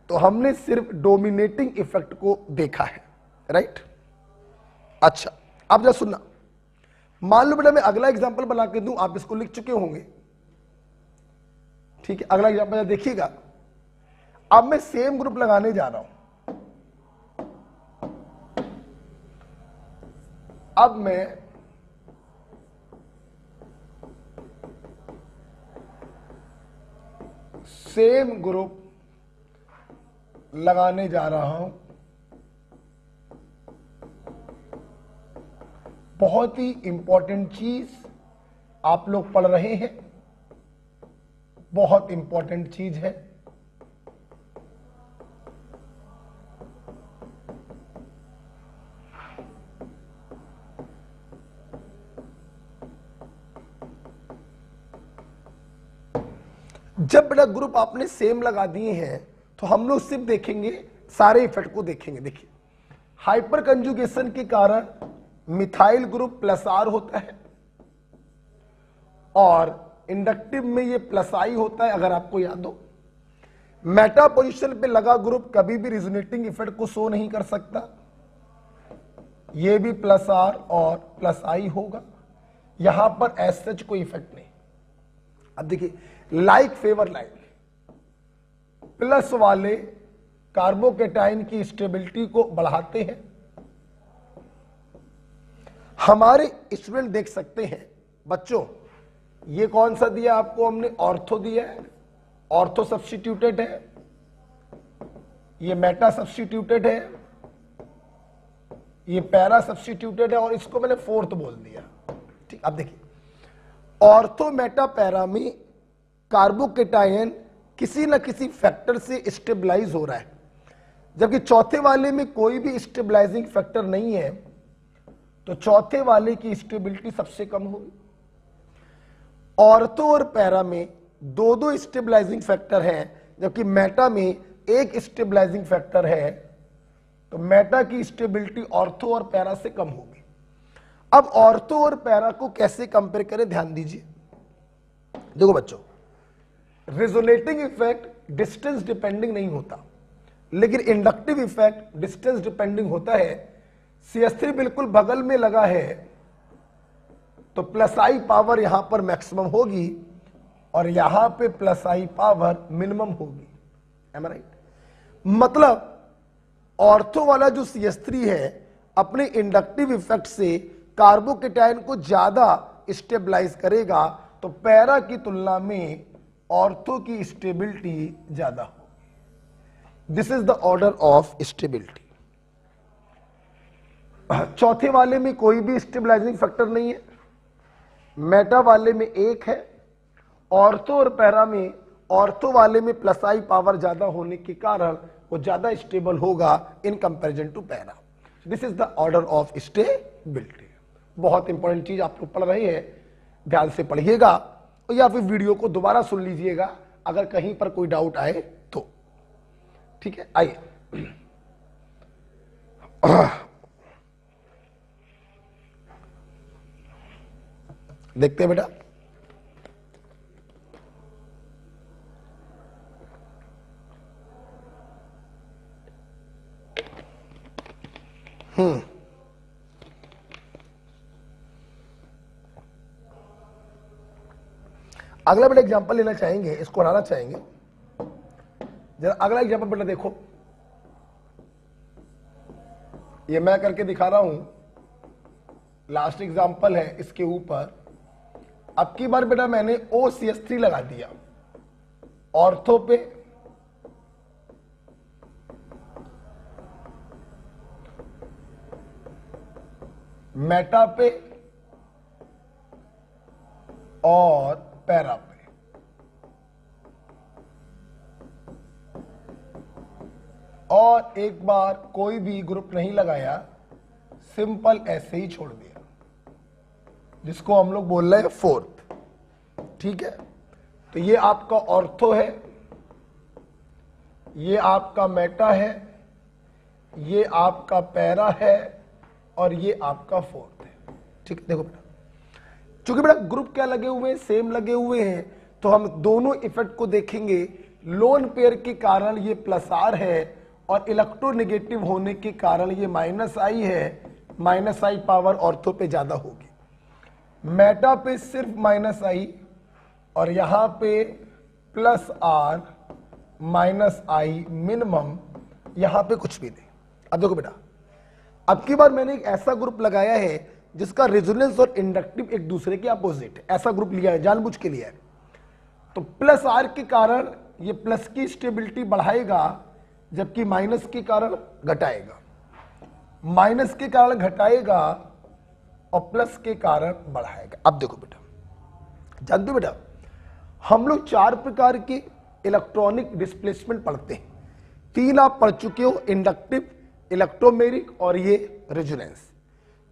तो हमने सिर्फ डोमिनेटिंग इफेक्ट को देखा है, राइट? अच्छा, अब जरा सुनना, मान लो बेटा मैं अगला एग्जांपल बना के दूं, आप इसको लिख चुके होंगे, ठीक है? अगला एग्जांपल देखिएगा। अब मैं सेम ग्रुप लगाने जा रहा हूं। अब मैं सेम ग्रुप लगाने जा रहा हूं। बहुत ही इंपॉर्टेंट चीज आप लोग पढ़ रहे हैं, बहुत इंपॉर्टेंट चीज है। जब बेटा ग्रुप आपने सेम लगा दिए हैं तो हम लोग सिर्फ देखेंगे, सारे इफेक्ट को देखेंगे। देखिए, हाइपर कंजुगेशन के कारण मिथाइल ग्रुप प्लस आर होता है और इंडक्टिव में ये प्लस आई होता है, अगर आपको याद हो। मेटा पोजीशन पे लगा ग्रुप कभी भी रिजोनेटिंग इफेक्ट को शो नहीं कर सकता, ये भी प्लस आर और प्लस आई होगा। यहां पर एज सच कोई इफेक्ट नहीं। अब देखिए, लाइक फेवर लाइक, प्लस वाले कार्बोकैटायन की स्टेबिलिटी को बढ़ाते हैं। हमारे स्टूडेंट देख सकते हैं बच्चों, ये कौन सा दिया आपको हमने? ऑर्थो दिया है, ऑर्थो सब्स्टिट्यूटेड है, ये मेटा सब्स्टिट्यूटेड है, ये पैरा सब्स्टिट्यूटेड है, और इसको मैंने फोर्थ बोल दिया, ठीक? अब देखिए, ऑर्थो मेटा पैरा में कार्बोकैटायन किसी न किसी फैक्टर से स्टेबलाइज हो रहा है, जबकि चौथे वाले में कोई भी स्टेबलाइजिंग फैक्टर नहीं है, तो चौथे वाले की स्टेबिलिटी सबसे कम होगी। ऑर्थो और पैरा में दो दो स्टेबलाइजिंग फैक्टर हैं, जबकि मेटा में एक स्टेबलाइजिंग फैक्टर है, तो मेटा की स्टेबिलिटी ऑर्थो और पैरा से कम होगी। अब ऑर्थो और पैरा को कैसे कंपेयर करें, ध्यान दीजिए। देखो बच्चों, रिजोनेटिंग इफेक्ट डिस्टेंस डिपेंडिंग नहीं होता, लेकिन इंडक्टिव इफेक्ट डिस्टेंस डिपेंडिंग होता है। CH3 बिल्कुल बगल में लगा है तो प्लस आई पावर यहां पर मैक्सिमम होगी और यहां पे प्लस आई पावर मिनिमम होगी। एम आई राइट? मतलब ऑर्थो वाला जो CH3 है अपने इंडक्टिव इफेक्ट से कार्बोकैटायन को ज्यादा स्टेबलाइज करेगा, तो पैरा की तुलना में ऑर्थो की स्टेबिलिटी ज्यादा होगी। This is the order of stability. चौथे वाले में कोई भी स्टेबलाइजिंग फैक्टर नहीं है, मेटा वाले में एक है, ऑर्थो और पैरा में, ऑर्थो वाले में प्लस आई पावर ज्यादा होने के कारण वो ज्यादा स्टेबल होगा in comparison to para. This is the order of stability. बहुत इंपॉर्टेंट चीज आप लोग पढ़ रहे हैं, ध्यान से पढ़िएगा या फिर वीडियो को दोबारा सुन लीजिएगा अगर कहीं पर कोई डाउट आए तो। ठीक है, आइए देखते हैं बेटा। अगला बेटा एग्जांपल लेना चाहेंगे, इसको बनाना चाहेंगे। जरा अगला एग्जांपल बेटा देखो, ये मैं करके दिखा रहा हूं, लास्ट एग्जांपल है इसके ऊपर। अब की बार बेटा मैंने OCH3 लगा दिया, ऑर्थो पे मेटा पे और पैरा पे। और एक बार कोई भी ग्रुप नहीं लगाया, सिंपल ऐसे ही छोड़ दिया, जिसको हम लोग बोल रहे हैं फोर्थ। ठीक है, तो ये आपका ऑर्थो है, ये आपका मेटा है, ये आपका पैरा है और ये आपका फोर्थ है। ठीक है, देखो बेटा, चूंकि बेटा ग्रुप क्या लगे हुए हैं, सेम लगे हुए हैं, तो हम दोनों इफेक्ट को देखेंगे। लोन पेयर के कारण ये +R है और इलेक्ट्रोनेगेटिव होने के कारण ये -I है। -I पावर ऑर्थो पे ज्यादा होगी, मेटा पे सिर्फ -I और यहां पे +R -I मिनिमम, यहां पे कुछ भी नहीं। अब देखो बेटा, अब की बार मैंने एक ऐसा ग्रुप लगाया है जिसका रेजोनेंस और इंडक्टिव एक दूसरे के अपोजिट है। ऐसा ग्रुप लिया है, जानबूझ के लिया है। तो +R के कारण ये प्लस की स्टेबिलिटी बढ़ाएगा, जबकि माइनस के कारण घटाएगा, माइनस के कारण घटाएगा और प्लस के कारण बढ़ाएगा। अब देखो बेटा, जानते हो बेटा, हम लोग 4 प्रकार के इलेक्ट्रॉनिक डिस्प्लेसमेंट पढ़ते हैं। 3 आप पढ़ चुके हो, इंडक्टिव, इलेक्ट्रोमेरिक और ये रेजोनेंस।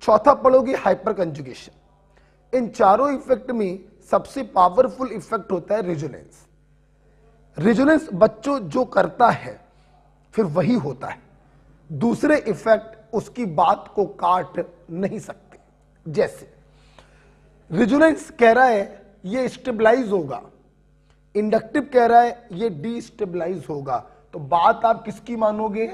चौथा पढ़ोगे हाइपर कंजुगेशन। इन चारों इफेक्ट में सबसे पावरफुल इफेक्ट होता है रेजोनेंस। रेजोनेंस बच्चों जो करता है फिर वही होता है, दूसरे इफेक्ट उसकी बात को काट नहीं सकते। जैसे रेजोनेंस कह रहा है ये स्टेबलाइज होगा, इंडक्टिव कह रहा है ये डीस्टेबलाइज होगा, तो बात आप किसकी मानोगे?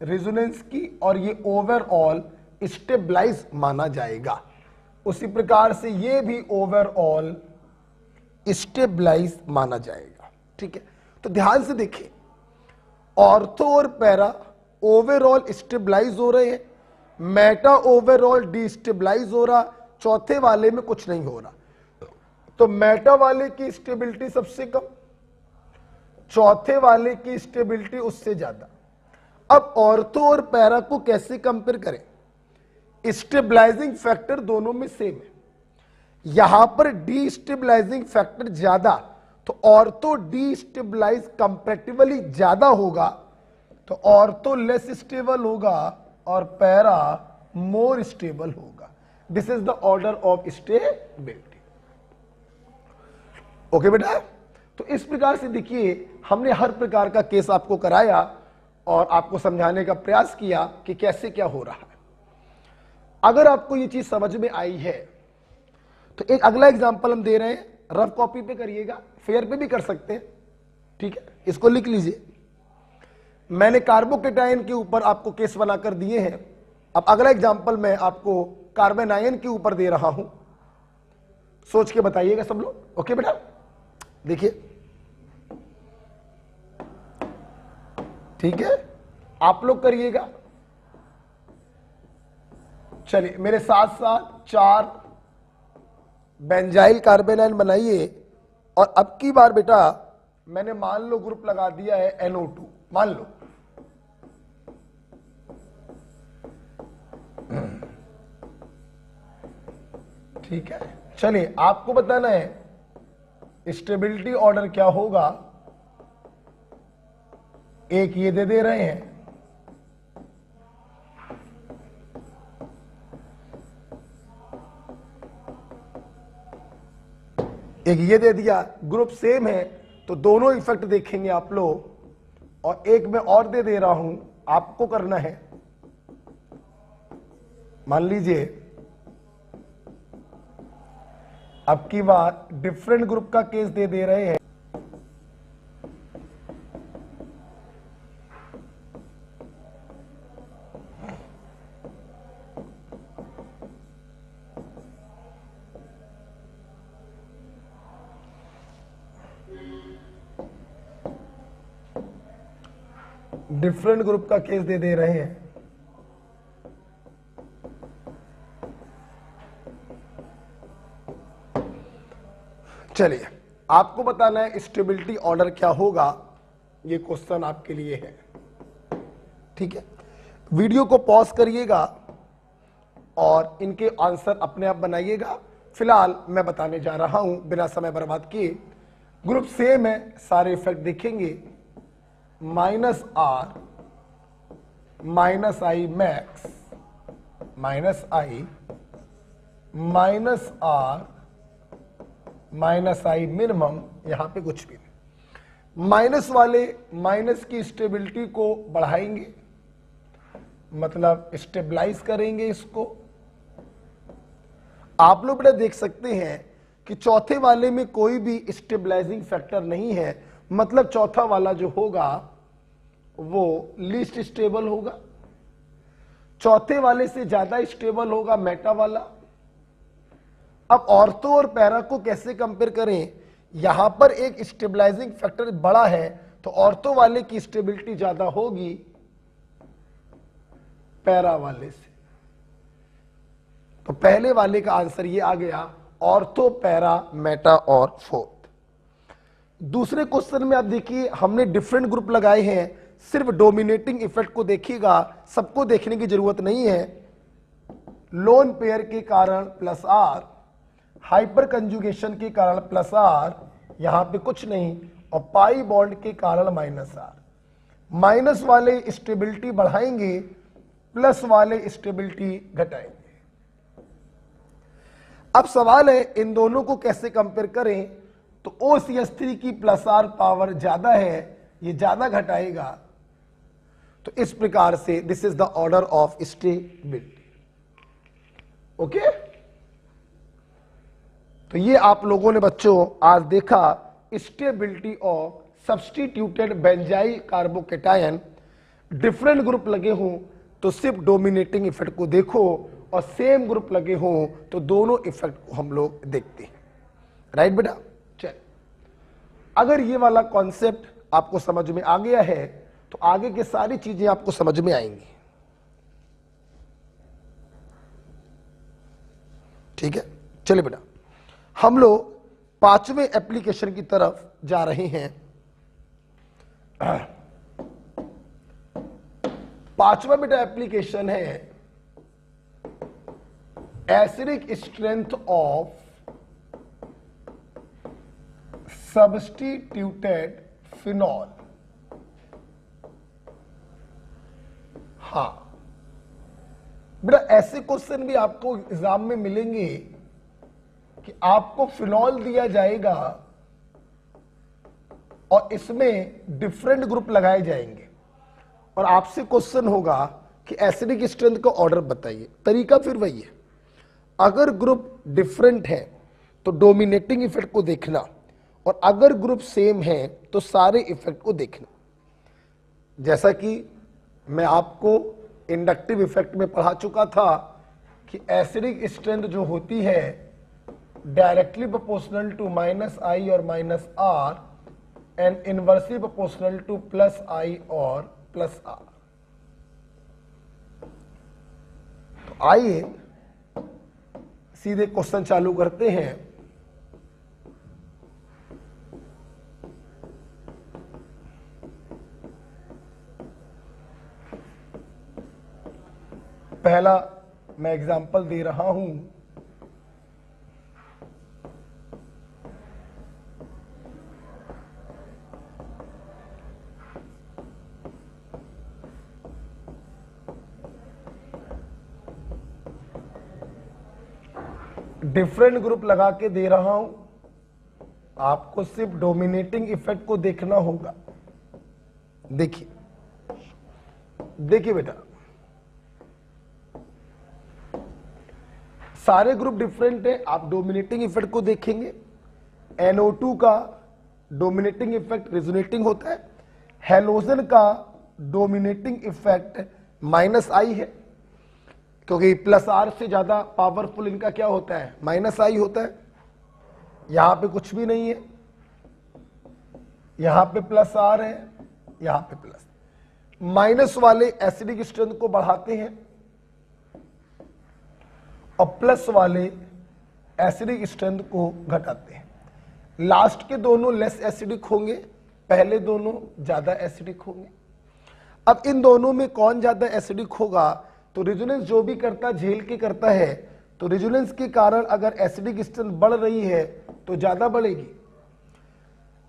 रेजोनेंस की, और ये ओवरऑल स्टेबलाइज माना जाएगा। उसी प्रकार से ये भी ओवरऑल स्टेबलाइज माना जाएगा। ठीक है, तो ध्यान से देखिए, ऑर्थो और पैरा ओवरऑल स्टेबलाइज हो रहे हैं, मेटा ओवरऑल डिस्टेबलाइज हो रहा, चौथे वाले में कुछ नहीं हो रहा। तो मेटा वाले की स्टेबिलिटी सबसे कम, चौथे वाले की स्टेबिलिटी उससे ज्यादा। अब ऑर्थो और पैरा को कैसे कंपेयर करें? स्टेबलाइजिंग फैक्टर दोनों में सेम है, यहां पर डीस्टेबलाइजिंग फैक्टर ज्यादा, तो ऑर्थो डीस्टेबलाइज कंपैरेटिवली ज्यादा होगा, तो ऑर्थो लेस स्टेबल होगा और पैरा मोर स्टेबल होगा। This is the order of stability. Okay बेटा, तो इस प्रकार से देखिए हमने हर प्रकार का केस आपको कराया और आपको समझाने का प्रयास किया कि कैसे क्या हो रहा है। अगर आपको ये चीज समझ में आई है तो एक अगला एग्जांपल हम दे रहे हैं, रफ कॉपी पे करिएगा, फेयर पे भी कर सकते हैं। ठीक है, इसको लिख लीजिए। मैंने कार्बोकेटायन के ऊपर आपको केस बनाकर दिए हैं। अब अगला एग्जांपल मैं आपको कार्बन आयन के ऊपर दे रहा हूं, सोच के बताइएगा सब लोग। ओके बेटा, देखिए, ठीक है, आप लोग करिएगा। चलिए मेरे साथ साथ 4 बेंजाइल कार्बन आयन बनाइए। और अब की बार बेटा मैंने मान लो ग्रुप लगा दिया है NO2, मान लो। ठीक है, चलिए आपको बताना है स्टेबिलिटी ऑर्डर क्या होगा। एक ये दे रहे हैं, एक ये दे दिया, ग्रुप सेम है तो दोनों इफेक्ट देखेंगे आप लोग, और एक मैं और दे रहा हूं, आपको करना है। मान लीजिए अब की बार डिफरेंट ग्रुप का केस दे रहे हैं। डिफरेंट ग्रुप का केस दे रहे हैं। चलिए, आपको बताना है स्टेबिलिटी ऑर्डर क्या होगा, ये क्वेश्चन आपके लिए है। ठीक है, वीडियो को पॉज करिएगा और इनके आंसर अपने आप बनाइएगा। फिलहाल मैं बताने जा रहा हूं बिना समय बर्बाद किए। ग्रुप सेम है, सारे इफेक्ट देखेंगे। Minus R minus I max minus I minus R minus I minimum, यहां पे कुछ भी नहीं। माइनस वाले माइनस की स्टेबिलिटी को बढ़ाएंगे, मतलब स्टेबलाइज करेंगे इसको। आप लोग बेटा देख सकते हैं कि चौथे वाले में कोई भी स्टेबलाइजिंग फैक्टर नहीं है, मतलब चौथा वाला जो होगा वो लीस्ट स्टेबल होगा। चौथे वाले से ज्यादा स्टेबल होगा मेटा वाला। अब ऑर्थो और पैरा को कैसे कंपेयर करें, यहां पर एक स्टेबलाइजिंग फैक्टर बड़ा है तो ऑर्थो वाले की स्टेबिलिटी ज्यादा होगी पैरा वाले से। तो पहले वाले का आंसर ये आ गया, ऑर्थो पैरा मेटा और फोर्थ। दूसरे क्वेश्चन में आप देखिए हमने डिफरेंट ग्रुप लगाए हैं, सिर्फ डोमिनेटिंग इफेक्ट को देखिएगा, सबको देखने की जरूरत नहीं है। लोन पेयर के कारण प्लस आर, हाइपर कंजुगेशन के कारण प्लस आर, यहां पे कुछ नहीं, और पाई बॉन्ड के कारण माइनस आर। माइनस वाले स्टेबिलिटी बढ़ाएंगे, प्लस वाले स्टेबिलिटी घटाएंगे। अब सवाल है इन दोनों को कैसे कंपेयर करें, तो OCH3 की प्लस आर पावर ज्यादा है, ये ज्यादा घटाएगा। तो इस प्रकार से this is the order of stability. Okay, तो ये आप लोगों ने बच्चों आज देखा stability of substituted benzyl carbocation. Different group लगे हों तो सिर्फ डोमिनेटिंग इफेक्ट को देखो, और सेम ग्रुप लगे हों तो दोनों इफेक्ट को हम लोग देखते हैं। राइट बेटा, चल अगर ये वाला कॉन्सेप्ट आपको समझ में आ गया है तो आगे की सारी चीजें आपको समझ में आएंगी। ठीक है, चलिए बेटा हम लोग पांचवें एप्लीकेशन की तरफ जा रहे हैं। पांचवा बेटा एप्लीकेशन है acidic strength of substituted phenol. हाँ बेटा, ऐसे क्वेश्चन भी आपको एग्जाम में मिलेंगे कि आपको फिनॉल दिया जाएगा और इसमें डिफरेंट ग्रुप लगाए जाएंगे, और आपसे क्वेश्चन होगा कि एसिडिक स्ट्रेंथ का ऑर्डर बताइए। तरीका फिर वही है, अगर ग्रुप डिफरेंट है तो डोमिनेटिंग इफेक्ट को देखना, और अगर ग्रुप सेम है तो सारे इफेक्ट को देखना। जैसा कि मैं आपको इंडक्टिव इफेक्ट में पढ़ा चुका था कि एसिडिक स्ट्रेंथ जो होती है directly proportional to minus I और minus R and inversely proportional to plus I और प्लस आर। तो आइए सीधे क्वेश्चन चालू करते हैं। पहला मैं एग्जांपल दे रहा हूं, डिफरेंट ग्रुप लगा के दे रहा हूं। आपको सिर्फ डोमिनेटिंग इफेक्ट को देखना होगा। देखिए देखिए बेटा, सारे ग्रुप डिफरेंट है, आप डोमिनेटिंग इफेक्ट को देखेंगे। NO2 का डोमिनेटिंग इफेक्ट रेजोनेटिंग होता है, हेलोजन का डोमिनेटिंग इफेक्ट -I है, क्योंकि +R से ज्यादा पावरफुल इनका क्या होता है, -I होता है। यहां पे कुछ भी नहीं है, यहां पे +R है, यहां पे प्लस। माइनस वाले एसिडिक स्ट्रेंथ को बढ़ाते हैं और प्लस वाले एसिडिक स्ट्रेंथ को घटाते हैं। लास्ट के दोनों लेस एसिडिक होंगे, पहले दोनों ज्यादा एसिडिक होंगे। अब इन दोनों में कौन ज्यादा एसिडिक होगा, तो रेजोनेंस जो भी करता झेल के करता है, तो रेजोनेंस के कारण अगर एसिडिक स्ट्रेंथ बढ़ रही है तो ज्यादा बढ़ेगी।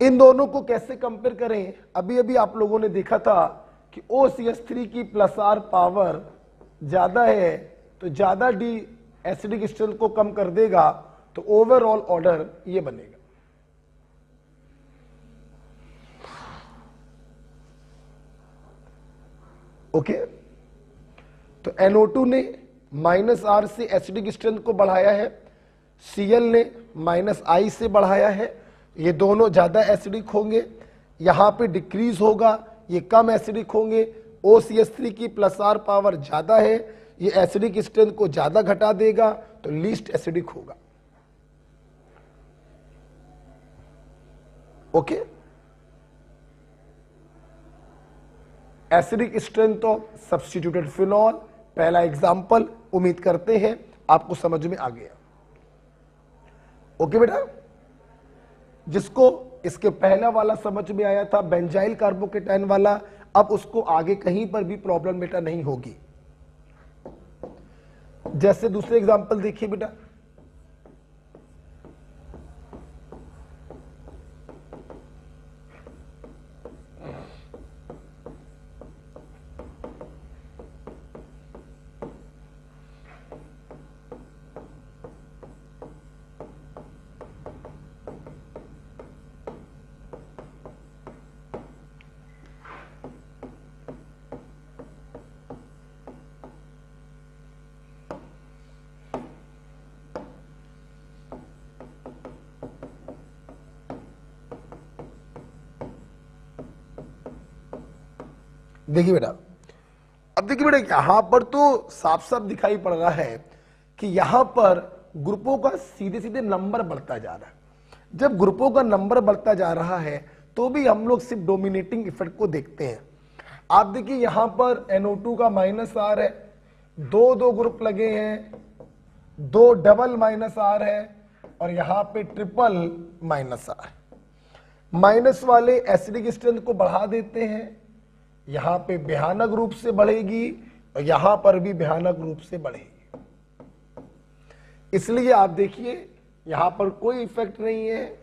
इन दोनों को कैसे कंपेयर करें, अभी अभी आप लोगों ने देखा था कि OCH3 की +R पावर ज्यादा है, तो ज्यादा डी एसिडिक स्ट्रेंथ को कम कर देगा, तो ओवरऑल ऑर्डर ये बनेगा। ओके, तो NO2 ने -R से एसिडिक स्ट्रेंथ को बढ़ाया है, Cl ने -I से बढ़ाया है, ये दोनों ज्यादा एसिडिक होंगे। यहां पे डिक्रीज होगा, ये कम एसिडिक होंगे। OCH3 की +R पावर ज्यादा है, ये एसिडिक स्ट्रेंथ को ज्यादा घटा देगा, तो लीस्ट एसिडिक होगा। Okay, acidic strength of substituted phenol, पहला एग्जांपल, उम्मीद करते हैं आपको समझ में आ गया। ओके बेटा, जिसको इसके पहला वाला समझ में आया था बेंजाइल कार्बोकेटाइन वाला, अब उसको आगे कहीं पर भी प्रॉब्लम बेटा नहीं होगी। जैसे दूसरे एग्जांपल देखिए बेटा, देखिए बेटा, अब देखिए बेटा, यहां पर तो साफ साफ दिखाई पड़ रहा है कि यहां पर ग्रुपों का सीधे सीधे नंबर बढ़ता जा रहा है। जब ग्रुपों का नंबर बढ़ता जा रहा है तो भी हम लोग सिर्फ डोमिनेटिंग इफेक्ट को देखते हैं। आप देखिए यहां पर NO2 का -R है, दो ग्रुप लगे हैं, 2 डबल -R है और यहां पे ट्रिपल -R। माइनस वाले एसिडिक स्ट्रेंथ को बढ़ा देते हैं, यहां पे भयानक रूप से बढ़ेगी और यहां पर भी भयानक रूप से बढ़ेगी। इसलिए आप देखिए यहां पर कोई इफेक्ट नहीं है,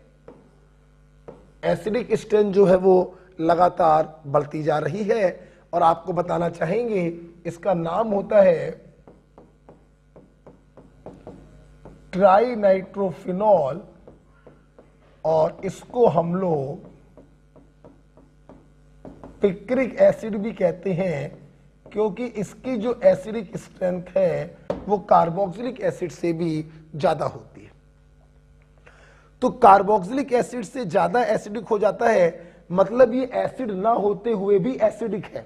एसिडिक स्ट्रेंथ जो है वो लगातार बढ़ती जा रही है। और आपको बताना चाहेंगे इसका नाम होता है ट्राइनाइट्रोफिनॉल, और इसको हम लोग पिक्रिक एसिड भी कहते हैं, क्योंकि इसकी जो एसिडिक स्ट्रेंथ है वो कार्बोक्सिलिक एसिड से भी ज्यादा होती है। तो कार्बोक्सिलिक एसिड से ज्यादा एसिडिक हो जाता है, मतलब ये एसिड ना होते हुए भी एसिडिक है,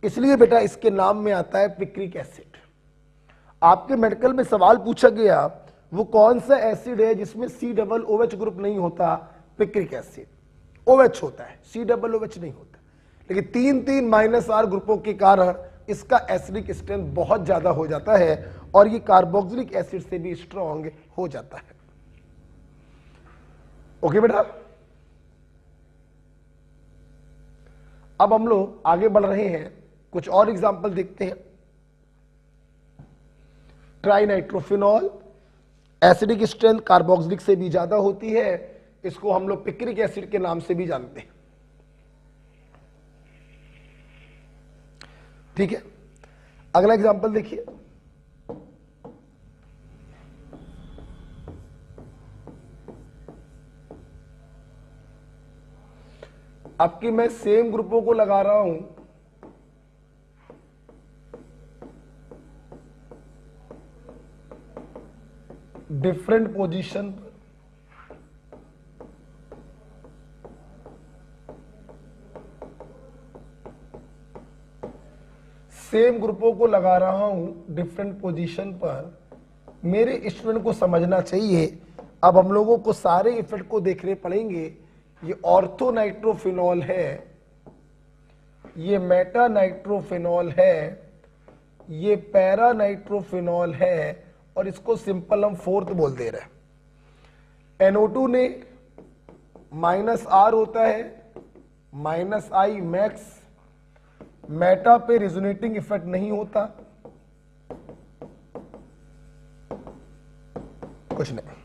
इसलिए बेटा इसके नाम में आता है पिक्रिक एसिड। आपके मेडिकल में सवाल पूछा गया वो कौन सा एसिड है जिसमें COOH ग्रुप नहीं होता, पिक्रिक एसिड। OH होता है, COOH नहीं होता, लेकिन 3 -R ग्रुपों के कारण इसका एसिडिक स्ट्रेंथ बहुत ज्यादा हो जाता है और ये कार्बोक्सिलिक एसिड से भी स्ट्रॉन्ग हो जाता है। ओके बेटा, अब हम लोग आगे बढ़ रहे हैं, कुछ और एग्जांपल देखते हैं। ट्राइनाइट्रोफिनॉल, एसिडिक स्ट्रेंथ कार्बोक्सिलिक से भी ज्यादा होती है, इसको हम लोग पिक्रिक एसिड के नाम से भी जानते हैं। ठीक है, अगला एग्जांपल देखिए। अब कि मैं सेम ग्रुपों को लगा रहा हूं डिफरेंट पोजीशन पर, सेम ग्रुपों को लगा रहा हूं डिफरेंट पोजीशन पर, मेरे स्टूडेंट को समझना चाहिए। अब हम लोगों को सारे इफेक्ट को देखने पड़ेंगे। ये ऑर्थो नाइट्रोफिनॉल है, ये मेटा नाइट्रोफिनॉल है, ये पैरा नाइट्रोफिनॉल है, और इसको सिंपल हम फोर्थ बोल दे रहे हैं। NO2 ने -R होता है, -I मैक्स, मेटा पे रिजोनेटिंग इफेक्ट नहीं होता, कुछ नहीं।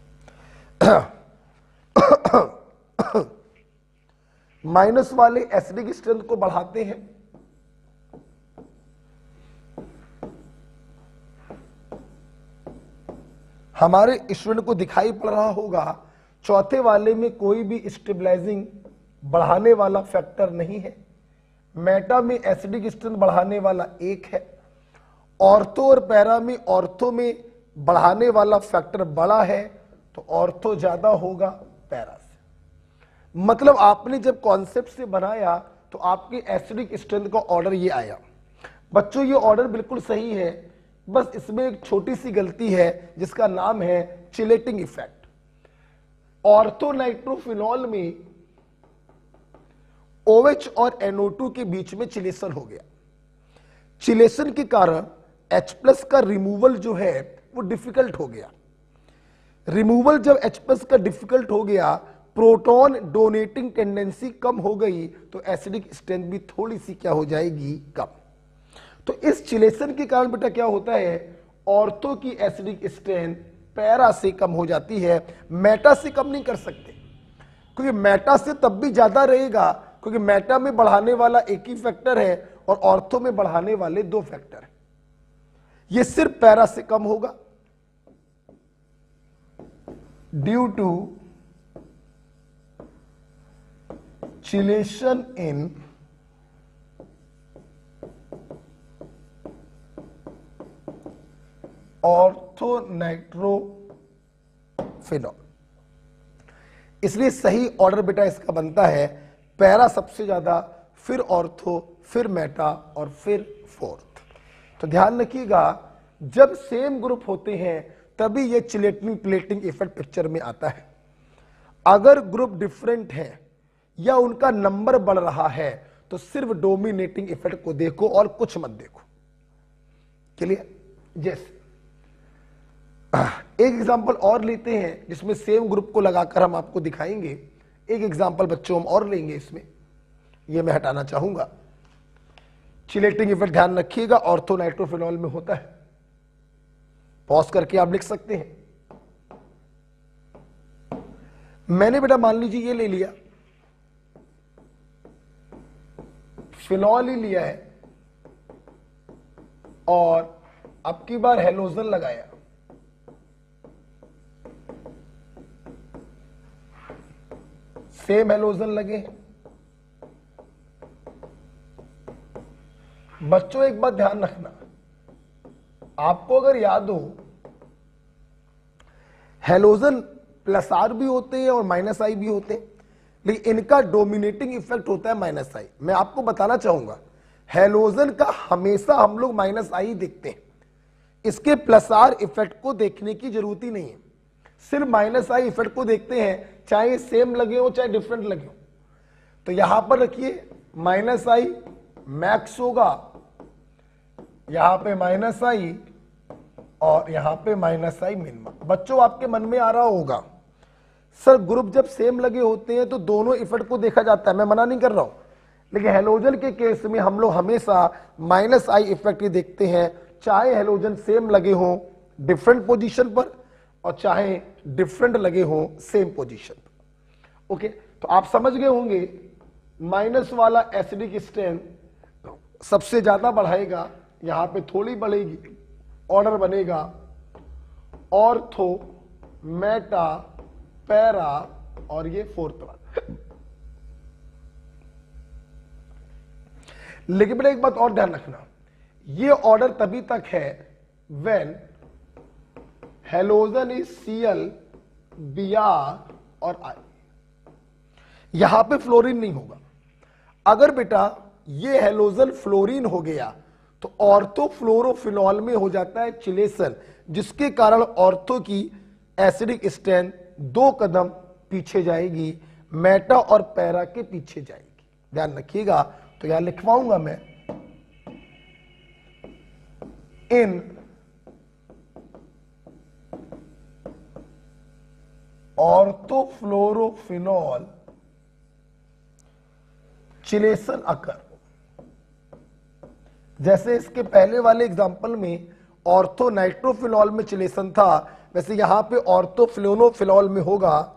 माइनस वाले एसिडिक स्ट्रेंथ को बढ़ाते हैं, हमारे स्टूडेंट को दिखाई पड़ रहा होगा चौथे वाले में कोई भी स्टेबलाइजिंग बढ़ाने वाला फैक्टर नहीं है, मेटा में एसिडिक स्ट्रेंथ बढ़ाने वाला एक है, ऑर्थो और पैरा में ऑर्थो में बढ़ाने वाला फैक्टर बड़ा है, तो ऑर्थो ज्यादा होगा पैरा से। मतलब आपने जब कॉन्सेप्ट से बनाया तो आपके एसिडिक स्ट्रेंथ का ऑर्डर ये आया। बच्चों ये ऑर्डर बिल्कुल सही है, बस इसमें एक छोटी सी गलती है जिसका नाम है चिलेटिंग इफेक्ट। ऑर्थो नाइट्रोफिनॉल में OH और NO2 के बीच में चिलेशन हो गया, चिलेशन के कारण H+ का रिमूवल जो है वो डिफिकल्ट हो गया। रिमूवल जब H+ का डिफिकल्ट हो गया, प्रोटॉन डोनेटिंग टेंडेंसी कम हो गई, तो एसिडिक स्ट्रेंथ भी थोड़ी सी क्या हो जाएगी, कम। तो इस चिलेशन के कारण बेटा क्या होता है, ऑर्थो की एसिडिक स्ट्रेंथ पैरा से कम हो जाती है, मेटा से कम नहीं कर सकते, क्योंकि मेटा से तब भी ज्यादा रहेगा, क्योंकि मेटा में बढ़ाने वाला एक ही फैक्टर है और ऑर्थो में बढ़ाने वाले दो फैक्टर है। ये सिर्फ पैरा से कम होगा due to chelation in ortho nitrophenol. इसलिए सही ऑर्डर बेटा इसका बनता है पैरा सबसे ज्यादा, फिर ऑर्थो, फिर मेटा और फिर फोर्थ। तो ध्यान रखिएगा, जब सेम ग्रुप होते हैं तभी ये चिलेटिंग प्लेटिंग इफेक्ट पिक्चर में आता है। अगर ग्रुप डिफरेंट है या उनका नंबर बढ़ रहा है तो सिर्फ डोमिनेटिंग इफेक्ट को देखो और कुछ मत देखो। क्लियर? जैसे एक एग्जांपल और लेते हैं जिसमें सेम ग्रुप को लगाकर हम आपको दिखाएंगे। एक एग्जांपल बच्चों हम और लेंगे, इसमें ये मैं हटाना चाहूंगा। चिलेटिंग इफेक्ट ध्यान रखिएगा ऑर्थो नाइट्रोफिनॉल में होता है, पॉज करके आप लिख सकते हैं। मैंने बेटा मान लीजिए ये ले लिया, फिनॉल ही लिया है और अब की बार हेलोजन लगाया, सेम हेलोजन लगे हैं। बच्चों एक बात ध्यान रखना, आपको अगर याद हो हेलोजन +R भी होते हैं और -I भी होते हैं, लेकिन इनका डोमिनेटिंग इफेक्ट होता है -I। मैं आपको बताना चाहूंगा हेलोजन का हमेशा हम लोग -I देखते हैं, इसके +R इफेक्ट को देखने की जरूरत ही नहीं है, सिर्फ -I इफेक्ट को देखते हैं, चाहे सेम लगे हो चाहे डिफरेंट लगे हो। तो यहां पर रखिए -I मैक्स होगा, यहां पे -I और यहां पे -I मिनिमम। बच्चों आपके मन में आ रहा होगा सर ग्रुप जब सेम लगे होते हैं तो दोनों इफेक्ट को देखा जाता है, मैं मना नहीं कर रहा हूं, लेकिन हेलोजन के केस में हम लोग हमेशा -I इफेक्ट ही देखते हैं, चाहे हेलोजन सेम लगे हो डिफरेंट पोजीशन पर और चाहे डिफरेंट लगे हो सेम पोजीशन पर। ओके, तो आप समझ गए होंगे माइनस वाला एसिडिक स्ट्रेंथ सबसे ज्यादा बढ़ाएगा, यहां पे थोड़ी बढ़ेगी, ऑर्डर बनेगा ऑर्थो, मेटा, पैरा और ये फोर्थ वाला। लेकिन बेटा एक बात और ध्यान रखना, ये ऑर्डर तभी तक है when halogen is Cl Br और I। यहां पे फ्लोरीन नहीं होगा। अगर बेटा ये हेलोजन फ्लोरीन हो गया तो ऑर्थोफ्लोरोफिनॉल में हो जाता है चिलेशन, जिसके कारण ऑर्थो की एसिडिक स्ट्रेंथ 2 कदम पीछे जाएगी, मेटा और पैरा के पीछे जाएगी। ध्यान रखिएगा, तो यहां लिखवाऊंगा मैं इन ऑर्थोफ्लोरोफिनॉल चिलेशन अकर। जैसे इसके पहले वाले एग्जांपल में ऑर्थो नाइट्रोफिनॉल में चिलेशन था, वैसे यहां पे ऑर्थोफ्लोरोफिनॉल में होगा।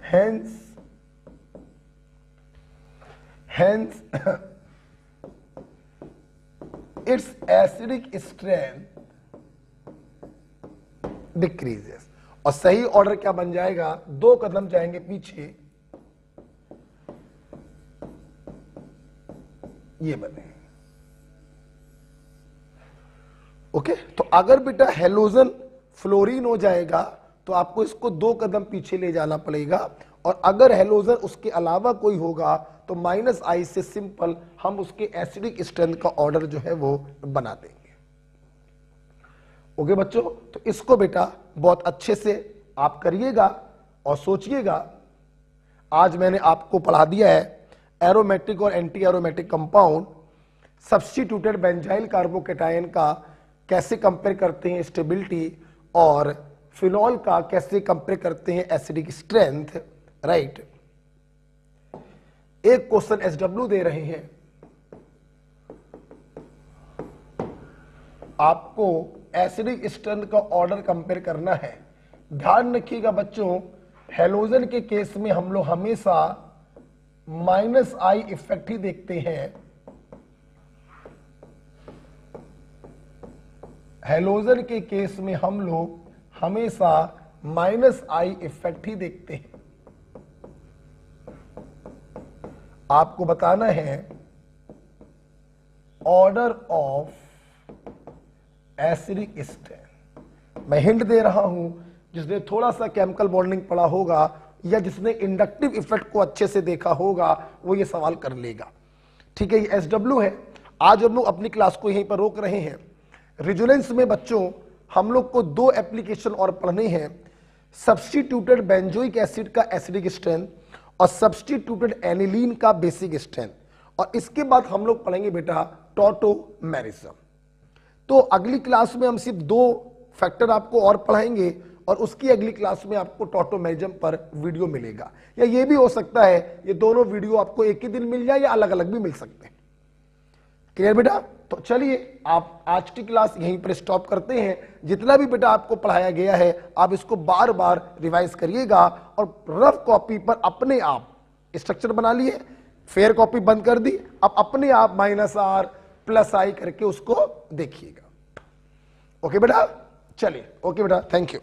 Hence it's acidic strength decreases. और सही ऑर्डर क्या बन जाएगा, 2 कदम जाएंगे पीछे, ये बने। ओके, तो अगर बेटा हेलोजन फ्लोरीन हो जाएगा तो आपको इसको 2 कदम पीछे ले जाना पड़ेगा, और अगर हेलोजन उसके अलावा कोई होगा तो -I से सिंपल हम उसके एसिडिक स्ट्रेंथ का ऑर्डर जो है वो बना देंगे। ओके बच्चों, तो इसको बेटा बहुत अच्छे से आप करिएगा और सोचिएगा। आज मैंने आपको पढ़ा दिया है एरोमेटिक और anti aromatic compound, substituted benzyl carbocation का कैसे कंपेयर करते हैं स्टेबिलिटी, और फिनॉल का कैसे कंपेयर करते हैं एसिडिक स्ट्रेंथ, राइट। एक क्वेश्चन एसडब्ल्यू दे रहे हैं आपको, एसिडिक स्ट्रेंथ का ऑर्डर कंपेयर करना है। ध्यान रखिएगा बच्चों, हेलोजन के केस में हम लोग हमेशा -I इफेक्ट ही देखते हैं। हेलोजन के केस में हम लोग हमेशा -I इफेक्ट ही देखते हैं। आपको बताना है ऑर्डर ऑफ एसिडिक स्ट्रेंथ। मैं हिंट दे रहा हूं, जिसने थोड़ा सा केमिकल बॉन्डिंग पढ़ा होगा या जिसने इंडक्टिव इफेक्ट को अच्छे से देखा होगा वो ये सवाल कर लेगा। ठीक है, ये एसडब्ल्यू है। आज हम लोग अपनी क्लास को यहीं पर रोक रहे हैं। रिजोनेंस में बच्चों हम लोग को 2 एप्लीकेशन और पढ़ने हैं, सब्स्टिट्यूटेड बेंजोइक एसिड का एसिडिक स्ट्रेंथ और सब्स्टिट्यूटेड एनिलीन का बेसिक स्ट्रेंथ, और इसके बाद हम लोग पढ़ेंगे बेटा टॉटोमेरिज्म। तो अगली क्लास में हम सिर्फ 2 फैक्टर आपको और पढ़ाएंगे, और उसकी अगली क्लास में आपको टॉटोमेरिज्म पर वीडियो मिलेगा, या ये भी हो सकता है ये दोनों वीडियो आपको एक ही दिन मिल जाए या अलग अलग भी मिल सकते हैं। क्लियर बेटा? तो चलिए आप आज की क्लास यहीं पर स्टॉप करते हैं। जितना भी बेटा आपको पढ़ाया गया है आप इसको बार बार रिवाइज करिएगा, और रफ कॉपी पर अपने आप स्ट्रक्चर बना लिए, फेयर कॉपी बंद कर दी, अब अपने आप -R +I करके उसको देखिएगा। ओके बेटा, चलिए ओके बेटा, थैंक यू।